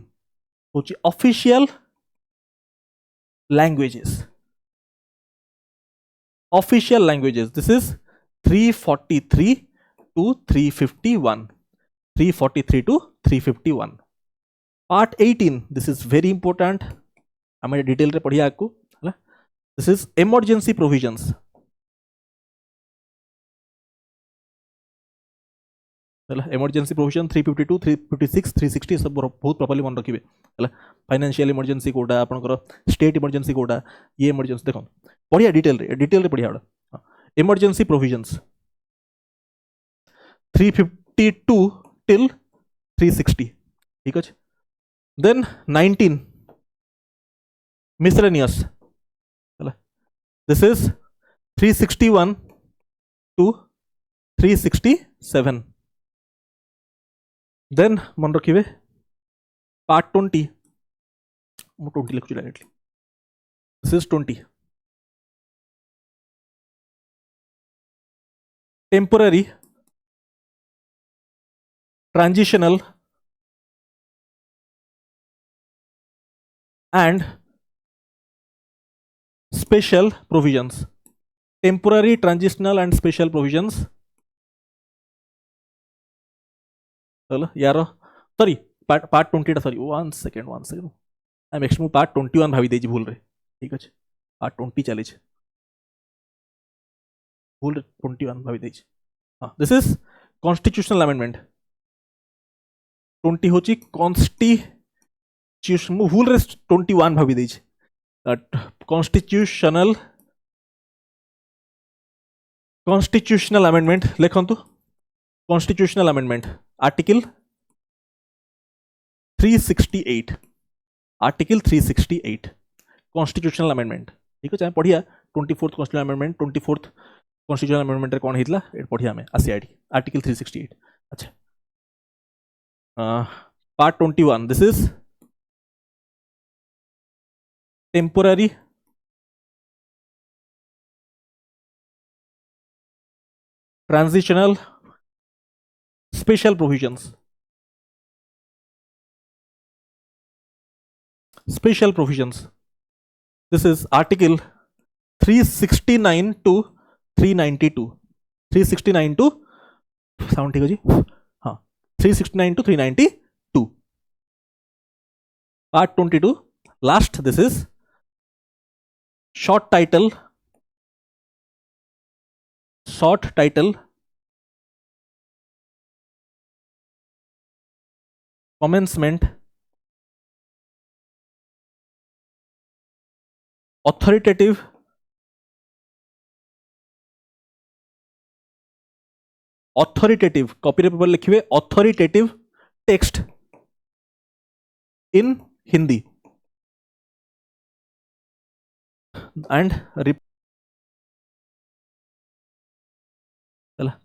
होची official languages this is 343 to 351 343 to 351 part 18 this is very important आम detail रे पढ़िया को this is emergency provisions emergency provision 352 356 360 सब बहुत प्रॉपर्ली मन रखिए फाइनेंशियल इमरजेंसी कोटा आपनकर स्टेट इमरजेंसी कोटा ये इमरजेंसी देखो पढ़िया डिटेल रे पढ़िया इमरजेंसी प्रोविजंस 352 till 360 ठीक है then 19 miscellaneous this is 361 to 367 then मन रखिए पार्ट 20 20 लिखुची directly this is 20 temporary transitional and special provisions temporary transitional and special provisions चलो यार सॉरी पार्ट 20 टा सॉरी 1 सेकंड आई नेक्स्ट मु पार्ट 21 भावी देजी भूल रे ठीक अछि पार्ट 20 चले छे भूल 21 भावी देजी हां दिस इज कॉन्स्टिट्यूशनल अमेंडमेंट 20 होची मु भूल रे 21 भावी देजी कॉन्स्टिट्यूशनल अमेंडमेंट लिखंतु constitutional amendment article 368 article 368 constitutional amendment ठीक है पढ़िया 24th constitutional amendment 24th constitutional amendment रे कोन हितला पढ़िया हमें आसीआईडी आर्टिकल 368 अच्छा part 21 this is temporary transitional special provisions this is article 369 to 392 369 to sound ठीक है जी हाँ 369 to 392 part 22 last this is short title commencement authoritative copy paper लिखिए authoritative text in Hindi and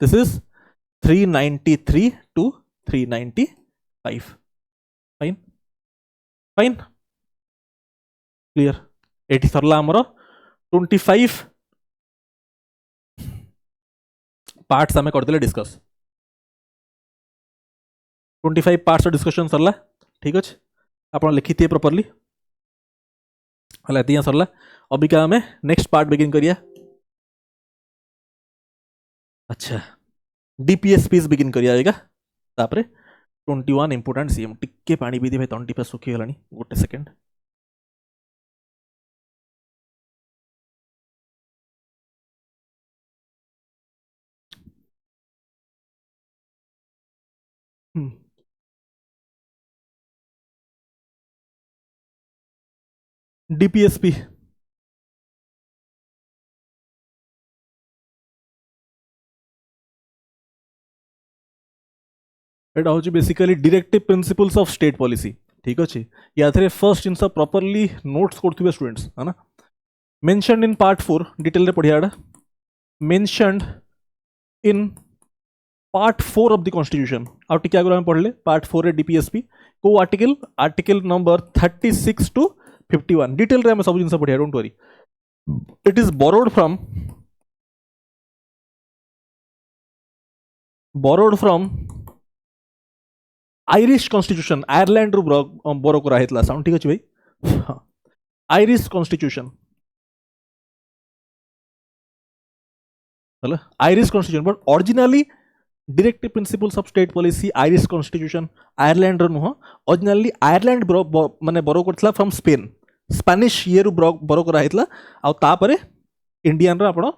this is 393 to 395 fine clear eighty सरला हमरो 25 parts हमें करदेले discuss 25 parts discussion सरला ठीक अछि आपण लिखिते properly हला दिया सरला अबिका हमें नेक्स्ट पार्ट बिगिन करिया अच्छा डीपीएसपीस बिगिन करिया आएगा तापरे 21 इंपोर्टेंट सीएम टिक्के पानी पीदी भाई तंटी पे सुखी गलानी गोटे सेकंड डीपीएसपी एटा होची basically directive principles of state policy ठीक अछि या थरे फर्स्ट जिनस प्रॉपर्ली नोट्स करथुबे स्टूडेंट्स है ना मेंशन्ड इन पार्ट 4 डिटेल रे पढियाडा mentioned in part 4 of the constitution आउ टिके आगु हम पढले पार्ट 4 रे डीपीएसपी को आर्टिकल नंबर 36 टू 51 डिटेल रे हम सब जिनस पढिया don't worry it is borrowed from Irish constitution Ireland रु बोरो करा हेतला साउंड ठीक अछि भाई हां आयरिश कॉन्स्टिट्यूशन हेलो Irish constitution but originally directive principles of state policy Irish constitution Ireland रो नुह ओरिजिनली आयरलैंड माने बोरो करथला फ्रॉम स्पेन स्पेनिश ये रु बोरो करा हेतला आ तापरे इंडियन रो आपण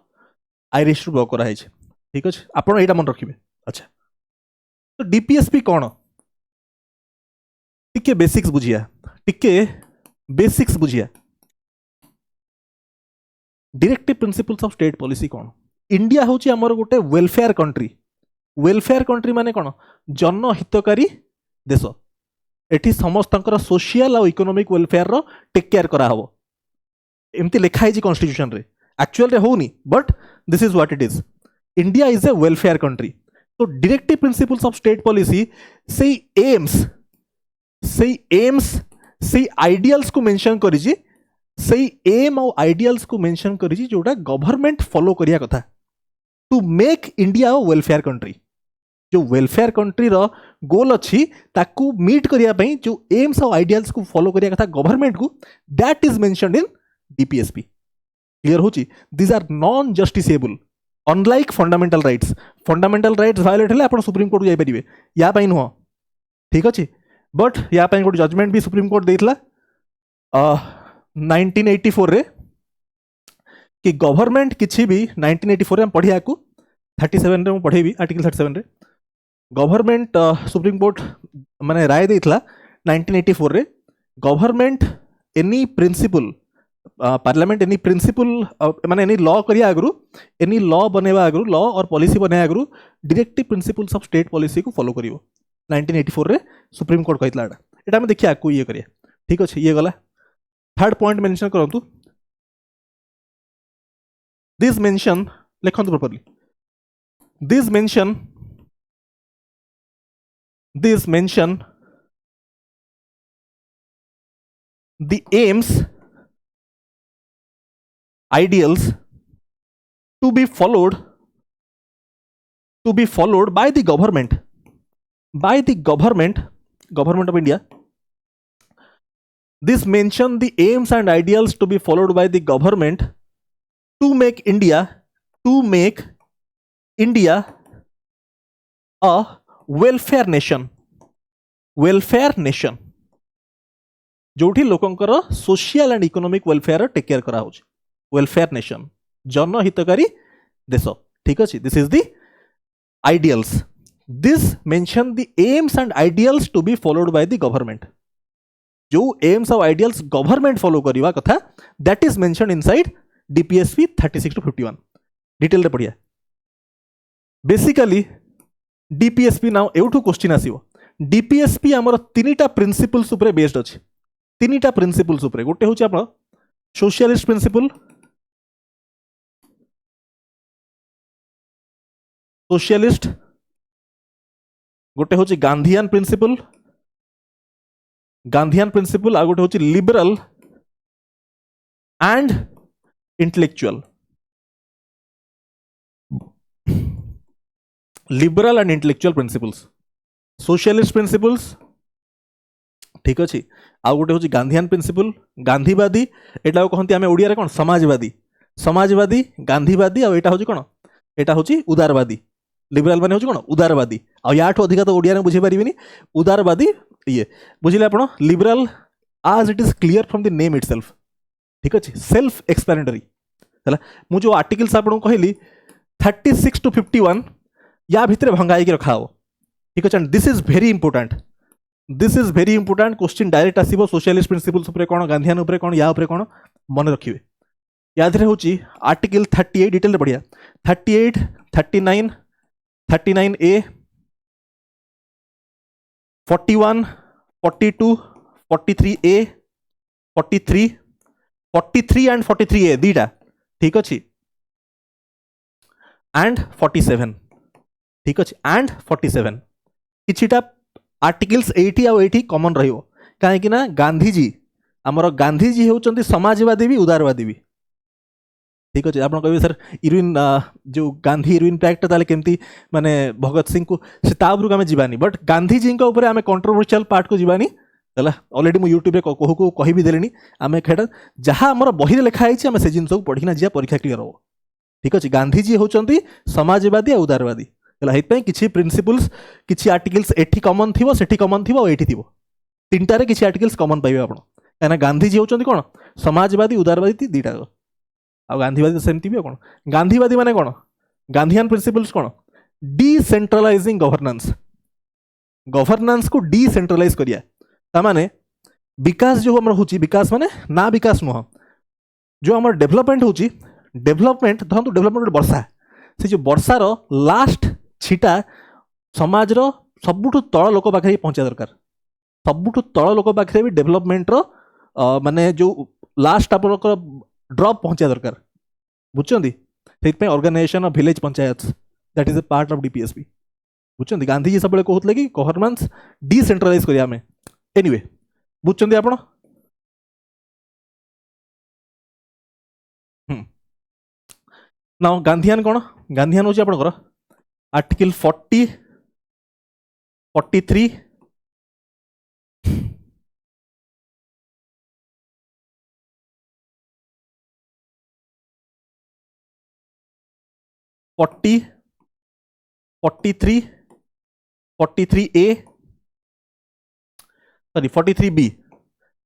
आयरिश रु बोरो करा हेछ ठीक अछि आपण एटा मन रखिबे अच्छा तो डीपीएसपी कोन टिके बेसिक्स बुझिया directive principles of state policy कौन इंडिया होची हमर गोटे वेलफेयर कंट्री माने कौन जनहितकारी देश एठी समस्तंकर सोशल और इकोनॉमिक वेलफेयर रो टेक केयर करा हबो एमती लिखा है जी कॉन्स्टिट्यूशन रे एक्चुअल रे होनी but this is what it is India is a welfare country तो directive principles of state policy से एम्स से आइडियल्स को मेंशन करी से एम और आइडियल्स को मेंशन करी जोटा गवर्नमेंट फॉलो करिया कथा to make India welfare country जो वेलफेयर कंट्री रो गोल अच्छी ताकू मीट करिया पई जो एम्स और आइडियल्स को फॉलो करिया कथा गवर्नमेंट को that is mentioned in DPSP clear होची this are non justiciable unlike fundamental rights violate हेले आपण सुप्रीम कोर्ट को जाई परिबे या पई नुह ठीक अछि बट या पई गोटे जजमेंट भी सुप्रीम कोर्ट देइतला 1984 रे कि गवर्नमेंट किछि भी 1984 रे हम पढ़िया को 37 रे हम पढ़ेबी आर्टिकल 37 रे गवर्नमेंट सुप्रीम कोर्ट माने राय देइतला 1984 रे government any principle parliament any principle माने एनी लॉ करिया आगरु एनी लॉ बनेवा आगरु लॉ और पॉलिसी बने आगरु directive principles of state policy को फॉलो करिवो 1984 रे सुप्रीम कोर्ट कहितला एटा हम देखिया को ये करिया ठीक अछि ये गला थर्ड पॉइंट मेंशन करंतु दिस मेंशन लिखंतु properly this mention the aims ideals to be followed by the government of India. This mention the aims and ideals to be followed by the government to make India a welfare nation जोठी लोकंकर social and economic welfare take care करा होची welfare nation जनहितकारी देश ठीक अछि this is the ideals this mention the aims and ideals to be followed by the government जो aims और आइडियल्स गवर्नमेंट फॉलो करिवा कथा that is mention inside DPSP 36 to 51 detail रे पढ़िया बेसिकली डीपीएसपी नाउ एउठू क्वेश्चन आसीबो DPSP हमर तीनटा प्रिंसिपल्स ऊपर बेस्ड अछि तीनटा प्रिंसिपल्स ऊपर गोटे होची आपण सोशलिस्ट प्रिंसिपल गोटे होची गांधीयन प्रिंसिपल आ गोटे होची liberal and intellectual principles socialist principles ठीक अच्छे आ गोटे हूँ गांधीयन प्रिंसिपल गांधीवादी एटा कहते आम ओडिया कौन समाजवादी गांधीवादी आटा हूँ कौन एटा हूँ उदारवादी लिबराल माने हूँ कौन उदारवादी आठू अधिक तो ओडिया बुझी पारे उदारवादी ये बुझे आप लिबराल आज it is clear from the name itself ठीक अच्छे सेल्फ एक्सप्लेनेटरी है मुझे आर्टिकल्स आपको कहली 36 to 51 या भितर भंगाई रखा हो ठीक अच्छे this is very important question direct आसीबो सोशलिस्ट प्रिंसिपल्स ऊपर कौन गांधीयन ऊपर कौन या ऊपर कौन मन रखिए याद हूँ आर्टिकल 38 डिटेल बढ़िया 38 39 39A 41 42 43A 43 एंड 43A दीटा ठीक अच्छे एंड 47 ठीक अच्छे एंड 47 किछिटा आर्टिकल्स 80 आ 80 कॉमन रहियो काहे ना गांधीजी होचंती समाजवादी भी उदारवादी भी ठीक अच्छे आप कहे सर इरुइन जो गांधी इरुइन पैक्ट ताले केमती माने भगत सिंह को से ताबरु आमे जीवानी बट गांधीजी को ऊपर आमे कंट्रोवर्शियल पार्ट को जीवानी हला ऑलरेडी मु यूट्यूब रे को कहि भी देलेनी आमे खेडा जहां हमर बही रे लिखा आइछि आमे से जिंस को पढिना जिया परीक्षा क्लियर हो ठीक अच्छे गांधीजी होचंती समाजवादी आ उदारवादी हला हेतपई किछि प्रिंसिपल्स किछि आर्टिकल्स एठी कॉमन थिवो सेठी कॉमन थिवो एठी थिवो तीनटा रे किछि आर्टिकल्स कॉमन पाइबे आपण काना गांधीजी होचंती कोन समाजवादी उदारवादी दीटा आ गांधीवादी सेमती भी कोन गांधीवादी माने कोन गांधीयन प्रिंसिपल्स कोन डिसेंट्रलाइजिंग गवर्नेंस को डिसेंट्रलाइज करिया ता माने विकास जो हमर होची विकास माने ना विकास नुह जो हमर डेवलपमेंट होची डेवलपमेंट धरतु डेवलपमेंट वर्षा से जो वर्षार लास्ट छिटा समाज रो सबुठु तळ लोक पाखे पहुंचा दरकार सबुठु तळ लोक पाखे भी डेवलपमेंट रो माने जो लास्ट आप ड्रॉप पहुंचा दरकार बुझछंती सेत पे organisation of village panchayat that is a part of DPSP बुझछंती गांधीजी सब कहतले कि गवर्नेंस डिसेंट्रलाइज करिया में एनीवे बुझुचंदी आपण नाउ गांधीयन कोन गांधीयन होची आपणकर article 40 43 40 43 43A sorry 43B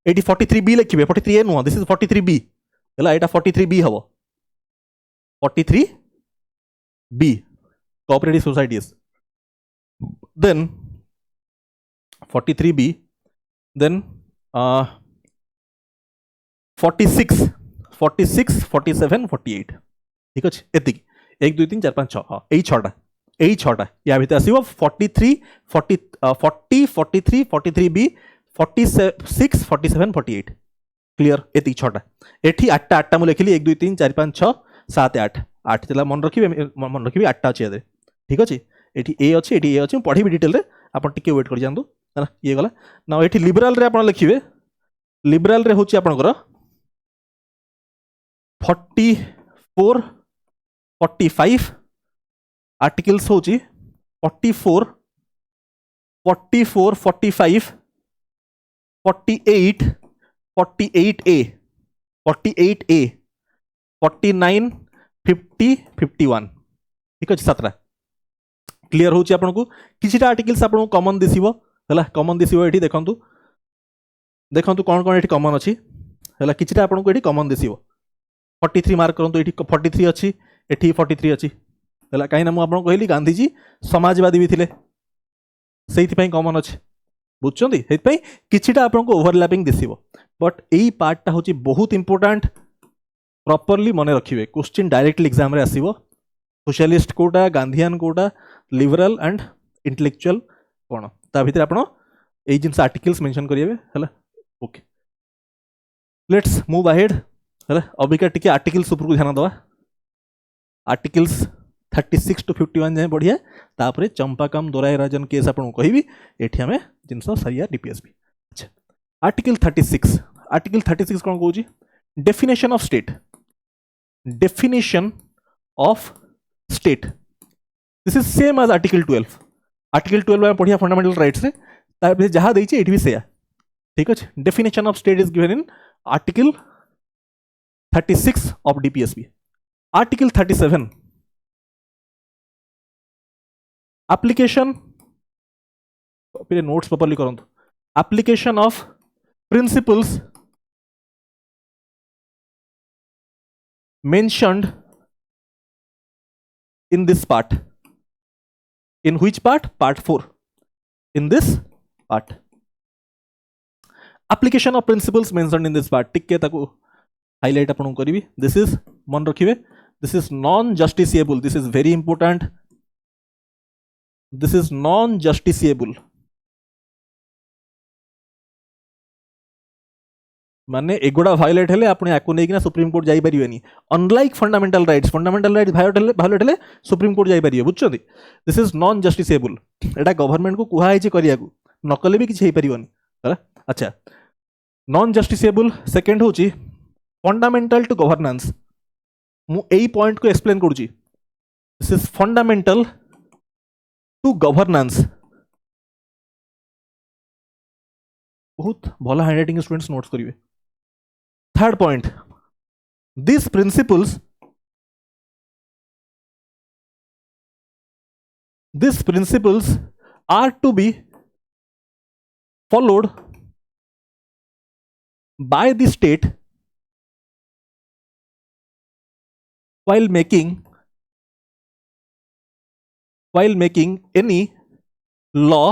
eighty 43B लिखिबे 43A नुह दिस इज 43B हला एटा 43B हबो 43B cooperative societies then 43B then 46 46 47 48 ठीक अच्छे एति 1 2 3 4 5 6 हाँ यही छटा या भितर आसो 43 40 40 43 43B 46 47 48 क्लियर एति छटा एठी 8टा 8टा मु लिखिली 1 2 3 4 5 6 7 8 8 तेला मन रखिबे 8टा अछि यादे ठीक अछि एठी ए अछि एठी ए अछि पढिबी डिटेल रे आपण टिके वेट कर जानदु है ये गला ना एठी लिबरल रे आपण लिखिबे लिबरल रे होची आपनकर 44 45 आर्टिकल्स होची 44 44 45 48 48A 48A 49 50 51 ठीक अछि 7टा क्लियर होची आपनको किछिटा आर्टिकल्स आपनको कॉमन दिसिबो हला कॉमन दिसिबो एठी देखंतु देखंतु कोन कोन एठी कॉमन अछि हला किछिटा आपनको एठी कॉमन दिसिबो 43 मार्क करंतु एठी 43 अछि एठी 43 अछि हला काई ना मु आपनको कहली गांधी जी समाजवादी भी थिले सेहिति पई कॉमन अछि बुझछंदी सेहिति पई किछिटा आपनको ओवरलैपिंग दिसिबो बट एई पार्टटा होची बहुत इंपोर्टेंट प्रॉपर्ली मने रखिबे क्वेश्चन डायरेक्टली एग्जाम रे आसीबो सोशलिस्ट कोटा गांधीयन कोटा लिबरल एंड इंटेलेक्चुअल कोन ता भीतर आपण एई जिंस आर्टिकल्स मेंशन करिवे हला ओके लेट्स मूव अहेड हला अबिका टिके आर्टिकल्स ऊपर को ध्यान दवा आर्टिकल्स 36 टू 51 जाए बढ़िया तापरे चंपाकम दोराई राजन केस आपण कहिबी एठी हमें जिंस सरिया डीपीएसबी अच्छा आर्टिकल 36 कोन कहूची definition of state this is same as article 12 में पढ़िया फंडामेंटल राइट्स रे तार जहां देइचे एठी भी सेया ठीक अछि definition of state is given in article 36 of DPSP article 37 application फिर नोट्स प्रॉपर्ली करंतु application of principles mentioned in this part in which part 4 in this part application of principles mentioned in this part टिके ताको highlight आपन करिवि this is मन रखिबे this is non justiciable this is very important this is non justiciable माने एगुडा violet हेले आपने आको नै कि ना सुप्रीम कोर्ट जाई परिबेनी अनलाइक फंडामेंटल राइट्स वायलेट हेले सुप्रीम कोर्ट जाई परिबे बुझछोदी this is non justiciable Etah government को कुहा हिचे करिया को नकले भी किछ हे परिबोनी हला अच्छा नॉन जस्टिसेबल सेकंड होची फंडामेंटल टू गवर्नेंस मु एई पॉइंट को एक्सप्लेन करूची this is fundamental to governance बहुत भला हैंडराइटिंग स्टूडेंट्स नोट्स करिवे third point these principles are to be followed by the state while making any law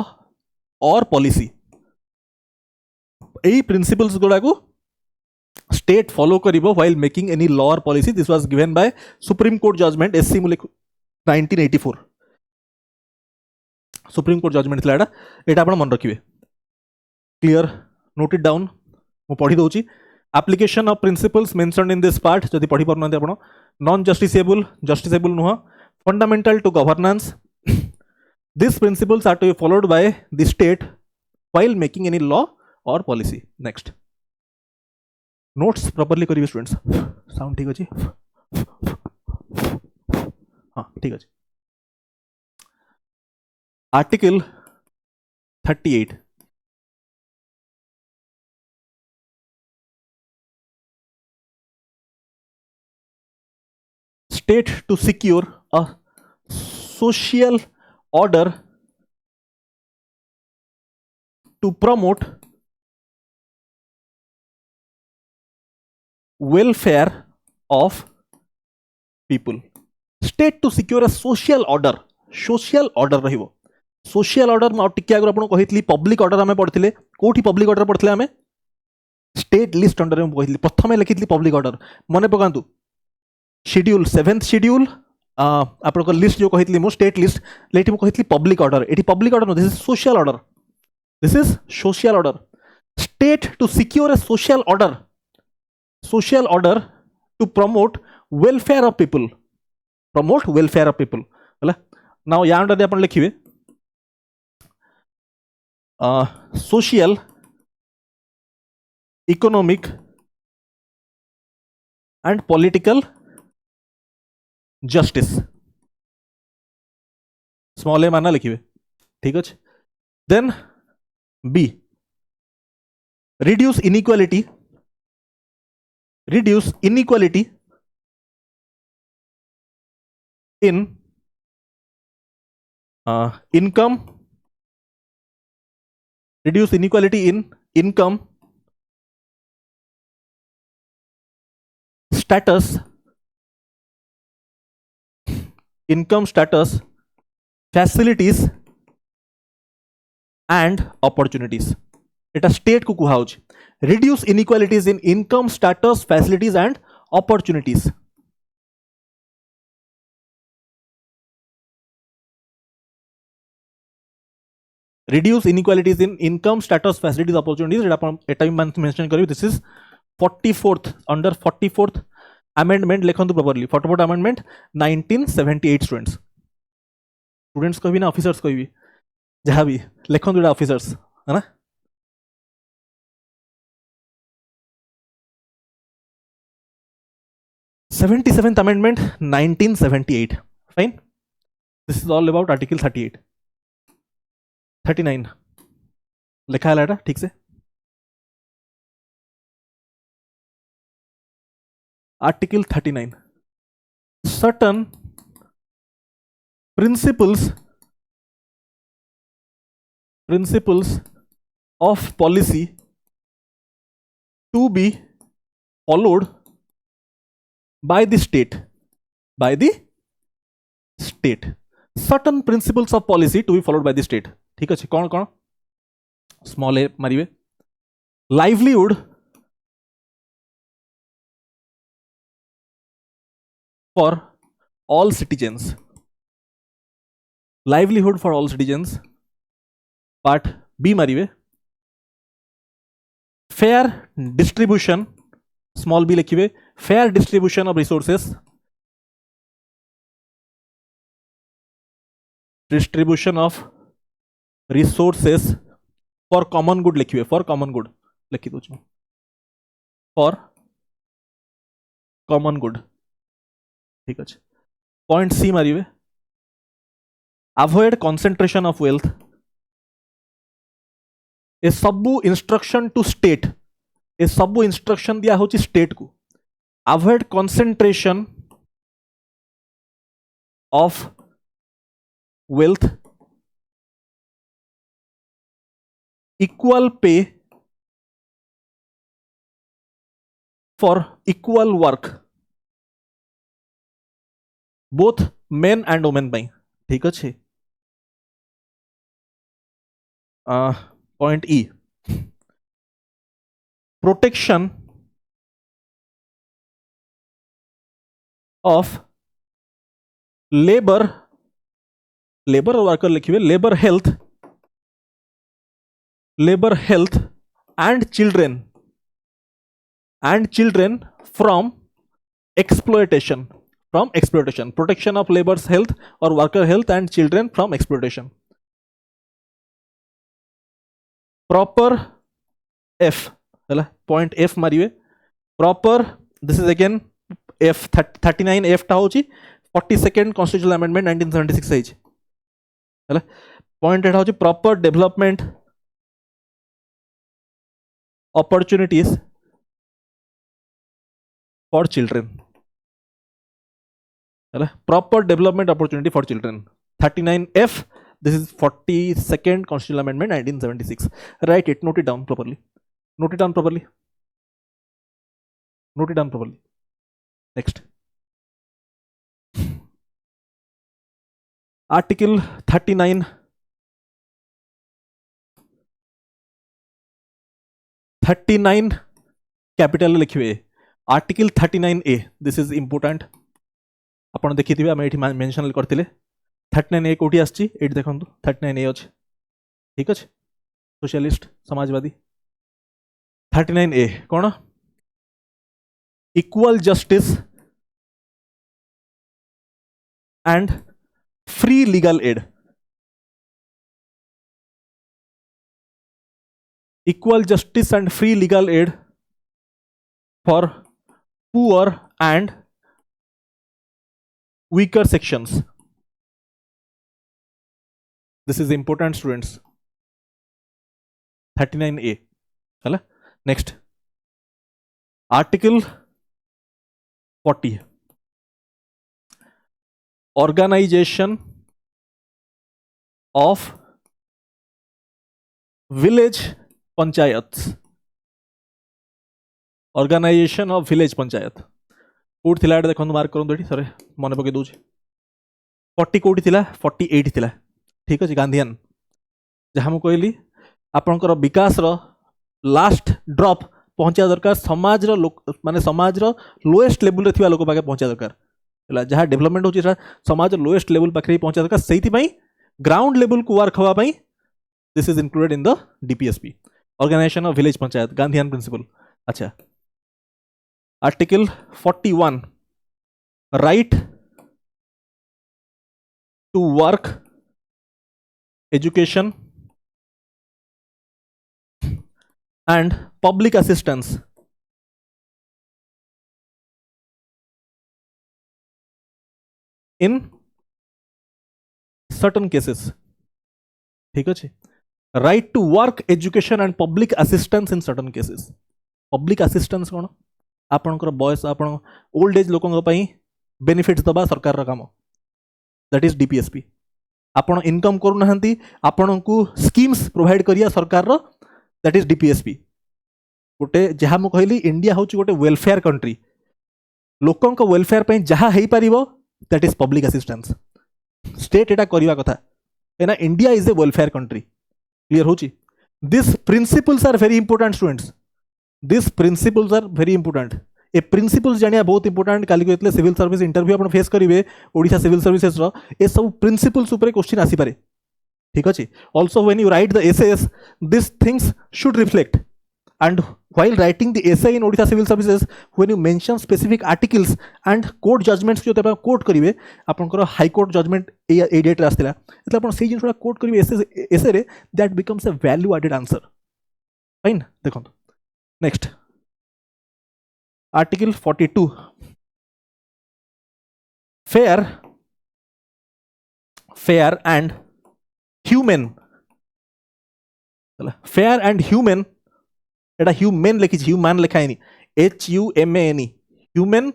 or policy एई principles गुडा को स्टेट फॉलो करिवो व्हाइल मेकिंग एनी लॉ और policy this was given by supreme court judgment SC मुले 1984 supreme court judgment थला एटा आपण मन रखिबे क्लियर नोट इट डाउन मु पढी दोची application of principles mentioned in this part जदी पढी परनते आपण नॉन जस्टिसेबल नुह fundamental to governance this principles are to be followed by the state while making any law और पॉलिसी. नेक्स्ट नोट्स प्रॉपर्ली करिए स्टूडेंट्स. साउंड ठीक अछि? हाँ ठीक अछि. Article 38. State to secure a social order to promote welfare of people. State to secure a social order. Social order रहिबो. Social order मैं टिके आगर आपन कहितली पब्लिक ऑर्डर हमें पढ़थिले. कोठी पब्लिक ऑर्डर पढ़थिले हमें? स्टेट लिस्ट अंडर में कहितली. प्रथमे लिखितली पब्लिक ऑर्डर. मने पकांतु. शेड्यूल 7th शेड्यूल आपन लिस्ट जो कहितली मो स्टेट लिस्ट लेठी मो कहितली पब्लिक ऑर्डर. एठी public order no, this is social order. This is social order. State to secure a social order to promote welfare of people. Promote welfare of people. Now यहाँ under अपन लिखिए social, economic and political justice. Small a माना लिखिए. ठीक है. Then B, reduce inequality in income, reduce inequality in income, status, facilities and opportunities. Etah state को कुहा होछि. Reduce inequalities in income, status, facilities and opportunities. Reduce inequalities in income, status, facilities, opportunities. एटा भी mention करियो. This is 44th under 44th amendment. लिखंतु प्रॉपर्ली. 44th amendment 1978 students कहबी ना officers कहबी जहाँ भी लिखंतु एटा ऑफिसर्स है ना. Seventh amendment 1978. Fine. This is all about article 38. 39 लिखा है ठीक से. Article 39. Certain principles of policy to be followed by the state. Certain principles of policy to be followed by the state. ठीक है. कौन कौन? स्मॉल ए मारिवे. Livelihood for all citizens. Livelihood for all citizens. Part B मारिवे. Fair distribution. Small B लिखिए. Fair distribution of resources. Distribution of resources for common good लिखिए. For common good लिखी दो. For common good. ठीक अच्छे. Point C मारिए. Avoid concentration of wealth. ए सबू इंस्ट्रक्शन टू स्टेट. ए सबू इंस्ट्रक्शन दिया होची स्टेट को. Avoid concentration of wealth. Equal pay for equal work both men and women बाई. ठीक अच्छे. Point E. Protection of labour और वर्कर लिखिए. Labour health and children from exploitation. Protection of labours health और worker health and children from exploitation. Proper F है point F मारे proper this is again F 39 F टा होची 42nd constitutional amendment 1976 है point एटा होची proper development opportunities for children है proper development opportunity for children 39F this is 42nd constitutional amendment 1976 write it note it down properly note it down properly note it down properly next article 39 39 capital लिखिए article 39A this is important आपण देखिथिबे हम एठी mention करथिले 39A कोठी आछि एठी देखंतु 39A अछि ठीक अछि socialist Samajwadi 39A cone equal justice and free legal aid equal justice and free legal aid for poor and weaker sections. This is important students 39A है next article 40 organization of village panchayat organization of village panchayat कोड थिला देखो mark करंतु एठी सरे मन पके दोछ 40 code थिला 48 थिला ठीक अछि गांधीयन जहां हम कहली आपनकर विकास रो लास्ट ड्रॉप पहुंचा दरकार समाज रो माने समाज रो लोएस्ट लेवल रे थिबा लोक पाके पहुंचा दरकार हला जहां डेवलपमेंट होची समाज लोएस्ट लेवल पाके पहुंचा दरकार सेति पई ग्राउंड लेवल को वर्क हवा पई this is included in the DPSP organisation of village panchayat Gandhian principle अच्छा article 41 right to work education and public assistance in certain cases ठीक अच्छे right to work education and public assistance in certain cases public assistance कौन आपणकर बयस आप old age लोकों benefits दबा सरकार काम दैट इज डीपीएसपी आपण इनकम करूना आपण को स्कीम्स प्रोवाइड करिया सरकार रो दैट इज डीपीएसपी गोटे जहाँ मुझे कहली इंडिया हूँ गोटे वेलफेयर कंट्री लोकों को वेलफेयर पे जहाँ हो पार that is public assistance state एटा करवा कथा एना India is a welfare country clear होची this principles are very important students this principles are very important ए प्रिंसिपल्स जानिया बहुत इंपोर्टेंट काली को सिविल सर्विस इंटरव्यू आपण फेस करिवे ओडिशा सिविल सर्विसेस रो ए सब प्रिंसिपल्स ऊपर क्वेश्चन आसी पारे ठीक अछि also when you write the essays this things should reflect and while writing the essay in Odisha civil services when you mention specific articles and court judgments जो तेरा कोट करिवे आपनकर हाई कोर्ट जजमेंट ए date आस्तिला एतला आपण से जिनसुडा कोट करिवे एसे रे that becomes a value added answer fine देखो next article 42 fair and human fair and human एटा ह्यूमन लिखी ह्यूमन लिखा है HUMAN human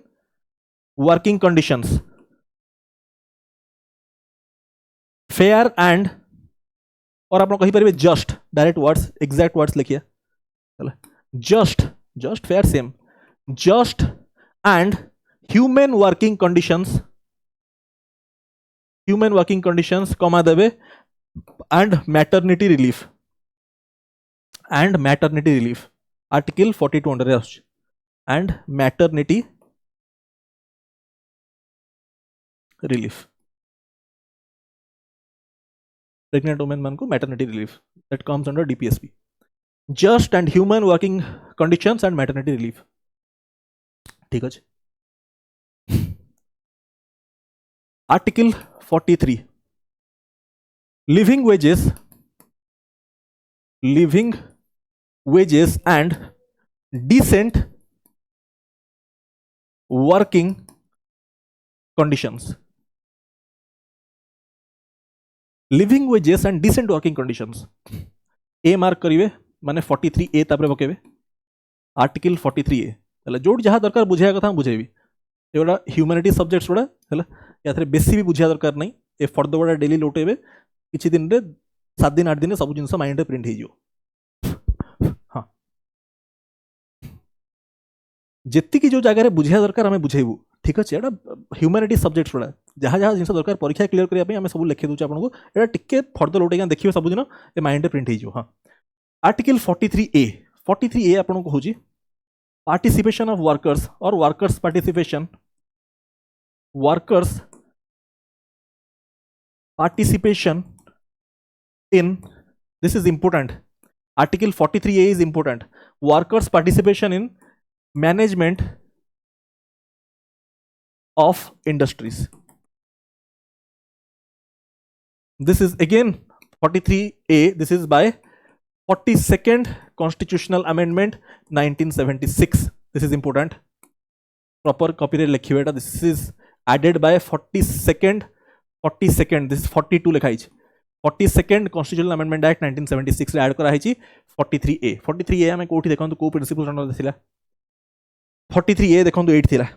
working conditions fair and और आप कही पारे just direct words exact words लिखिए just just fair same just and human working conditions comma देवे and maternity relief article 42 under and maternity relief pregnant women मान को maternity relief that comes under DPSP just and human working conditions and maternity relief ठीक है article 43 living wages and decent working conditions. Living wages and decent working conditions ए mark करिवे माने 43 ए तापर पकेबे article 43 ए हला जोड जहा दरकार बुझाया कथा बुझेबी एगोटा ह्यूमैनिटी सब्जेक्ट्स गुड़ा हला या थरे बेसी भी बुझिया दरकार नहीं ए फर्द गुड़ा डेली लोटेबे किछि दिन रे 7 दिन 8 दिन सब जिंस माइंड रे प्रिंट हे जो हां जेत्ती की जो जगह रे बुझिया दरकार हमें बुझेबू ठीक अछि एटा ह्यूमैनिटी सब्जेक्ट्स गुड़ा जहाँ जहाँ जिन दरकार परीक्षा क्लीयर करने आम सब लिखी दूचे आपको यहाँ टिके फर्दर लौटे देखिए सब दिन ये माइंड प्रिंट हो हाँ आर्टिकल 43 ए आपको हूँ पार्टिसिपेशन ऑफ वर्कर्स और workers participation in this is important article 43 A is important workers participation in management of industries. This is again 43A. This is by 42nd Constitutional Amendment 1976. This is important. Proper copy रे लिखिए बेटा. This is added by 42nd. This is 42 लिखा है. 42nd Constitutional Amendment Act 1976 रे add करा है 43A. 43A हमें कोठी देखो तो को प्रिंसिपल अंडर थिला. 43A देखो तो 8 थिला.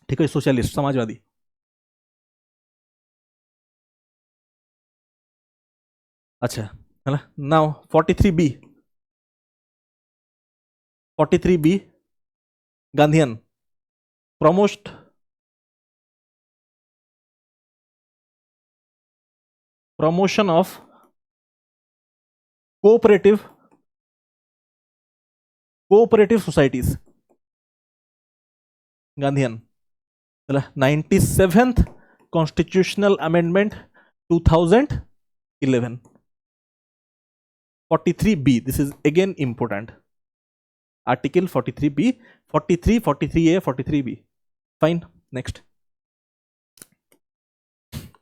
ठीक है सोशलिस्ट समाजवादी. अच्छा है ना now 43B Gandhian promotion of cooperative societies. Gandhian 97th Constitutional Amendment 2011. 43B, this is again important. Article 43B, 43, 43A, 43B. Fine. Next.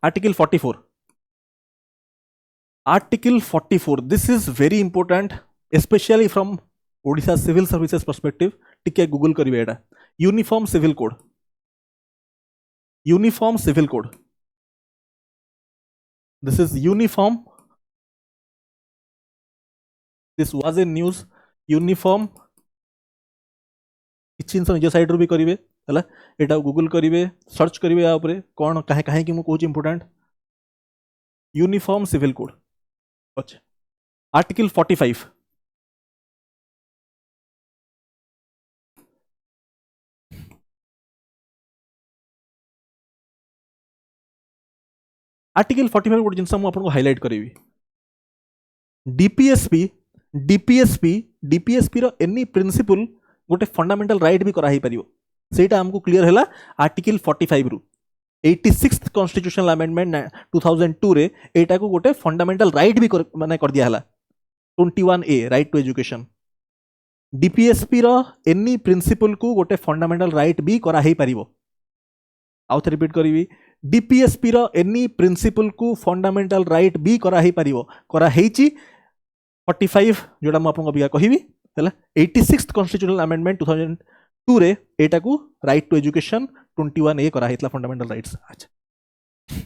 Article 44. Article 44. This is very important, especially from Odisha Civil Services perspective. टिके Google करिवे एटा. Uniform Civil Code. Uniform Civil Code. This is uniform. This was in news. Uniform किछि जिनस निज side रू भी करिवे हला एटा Google करिवे search करिवे या ऊपर कोन काहे काहे कि मु कहूची इंपोर्टेंट यूनिफॉर्म सिविल कोड. अच्छा आर्टिकल 45. आर्टिकल 45 गोटे जिनस मु आपको हाईलाइट करिवी. डीपीएसपी रो एनी प्रिंसिपल गोटे फंडामेंटल राइट भी कराई पारियो सेटा हमको क्लियर हैला आर्टिकल 45 रु. 86th कॉन्स्टिट्यूशनल अमेंडमेंट 2002 रे एटा को गोटे फंडामेंटल राइट भी माने कर दिया हैला 21A right to education. DPSP रो एनी प्रिंसिपल को गोटे फंडामेंटल राइट भी करा ही पारियो. आउथ रिपीट करिवी डीपीएसपी रो एनी प्रिंसिपल को फंडामेंटल राइट भी करा ही पारियो करा हेची 45 जोड़ा मु आपन अबिका कहिबी हैला 86th कॉन्स्टिट्यूशनल अमेंडमेंट 2002 रे एटा को राइट टू एजुकेशन 21A करा हेतला फंडामेंटल राइट्स. अच्छा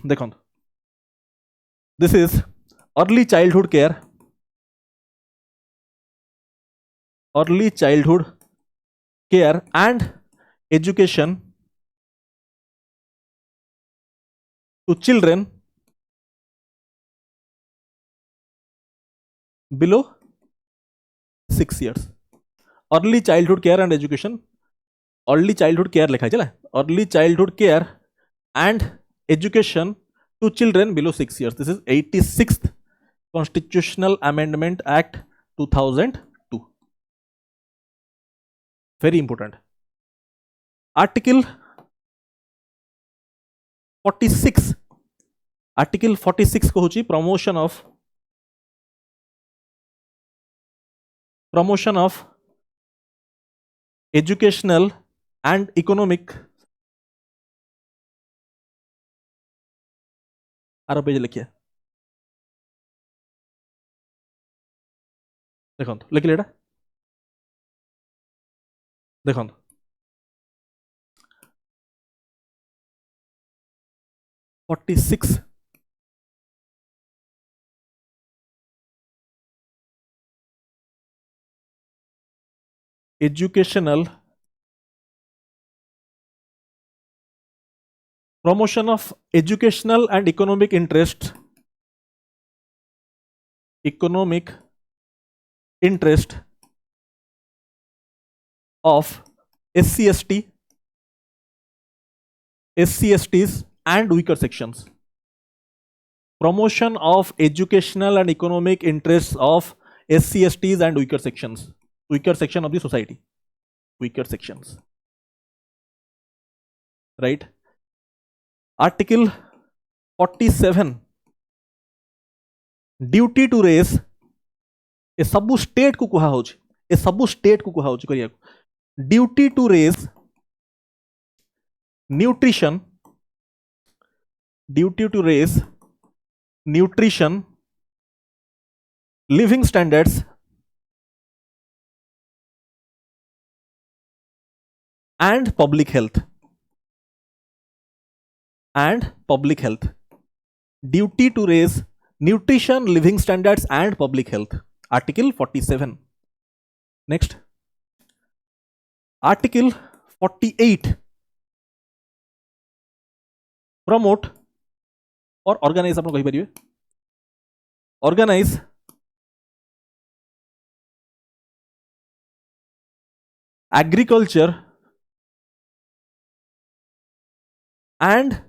देखो this is early childhood care and education to children below 6 years. Early childhood care and education early childhood care लिखा चला early childhood care and education to children below 6 years. This is 86th constitutional amendment act 2002. Very important. Article 46 को होची promotion of educational and economic आरो page लिखिए देखो लिखिले एटा देखो 46 educational promotion of educational and economic interest of SC STs and weaker sections. Promotion of educational and economic interests of SCSTs and weaker sections. Weaker section of the society. Weaker sections. Right? Article 47. Duty to raise. ए सबू state को कुहा होची ए सबू state को कुहा होची करिया duty to raise nutrition living standards and public health duty to raise nutrition, living standards and public health. Article 47. Next, Article 48. Promote or organize, आप लोग कही परिए organize agriculture and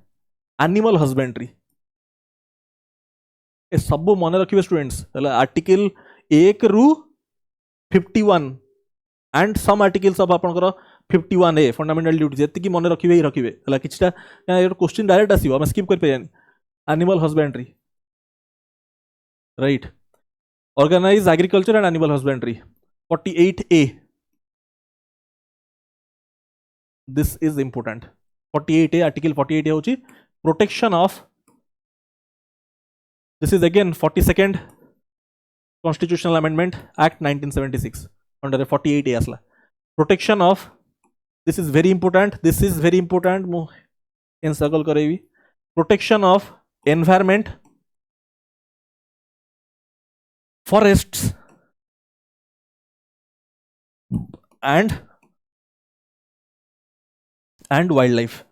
animal husbandry. ए सब मन रखिए स्टूडेंट्स आर्टिकल 1 रु 51 and some articles of आपनकर 51A fundamental duty जति मन रखिए ही रखिए हला किछटा क्वेश्चन डायरेक्ट आसीबो हम स्किप कर परियानी animal husbandry right organise agriculture and animal husbandry 48A this is important 48A article 48A होची protection of this is again 42nd constitutional amendment act 1976 under 48A asla protection of this is very important mu encircle karevi protection of environment forests and wildlife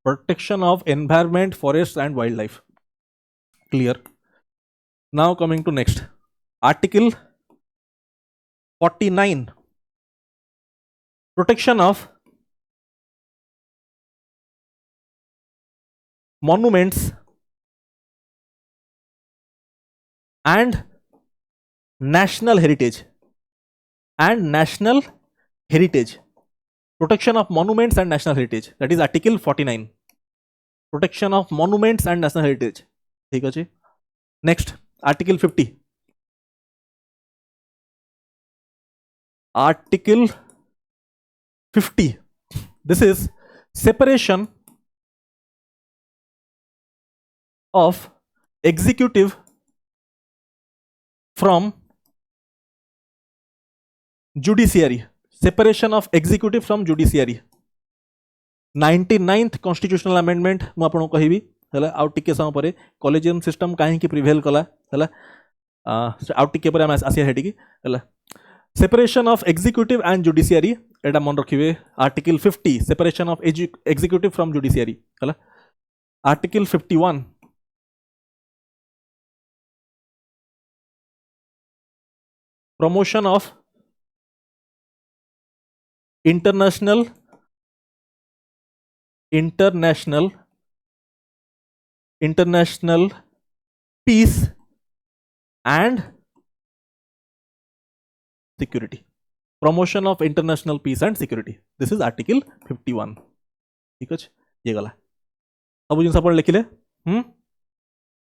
protection of environment forests and wildlife clear. Now coming to next article 49 protection of monuments and national heritage protection of monuments and national heritage, that is article 49 protection of monuments and national heritage. ठीक है। Next article 50 article 50 this is separation of executive from judiciary separation of executive from judiciary 99th constitutional amendment मु आपको कहबी है आउ टिके समय पर कॉलेजियम सिस्टम कहीं प्रिभेल कला है आउ टिके पर आसिया हेटिकी है separation of executive and judiciary एटा मन रखिए article 50 separation of executive from judiciary है article 51 promotion of international peace and security, promotion of international peace and security, this is article 51 ठीक अछि ये गला सब जिनस अपन लिखिले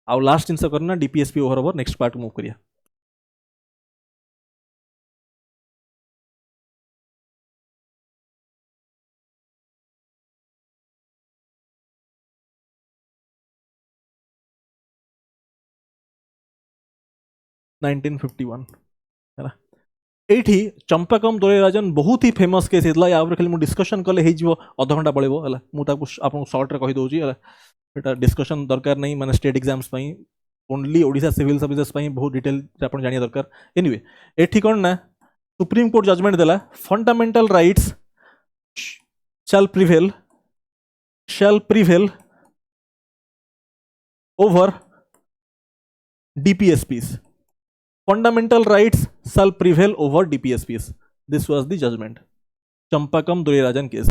आउ लास्ट जिनस करना DPSP over over next part move करिया है एठी चंपाकम दोराजन बहुत ही फेमस केस हेतला या खाली मु डिस्कशन कले हे जीवो आधा घंटा पळेबो हला मु ताकू आपन शॉर्ट रे कहि दोची हला एटा डिस्कशन दरकार नहीं माने स्टेट एग्जाम्स पई ओनली ओडिशा सिविल सर्विसेज पई बहुत डिटेल आपन जानिया दरकार एनीवे एठी कोन ना सुप्रीम कोर्ट जजमेंट देला fundamental rights shall prevail over DPSPs. Fundamental rights shall prevail over DPSPs. This was the judgment. Champakam Durirajan case.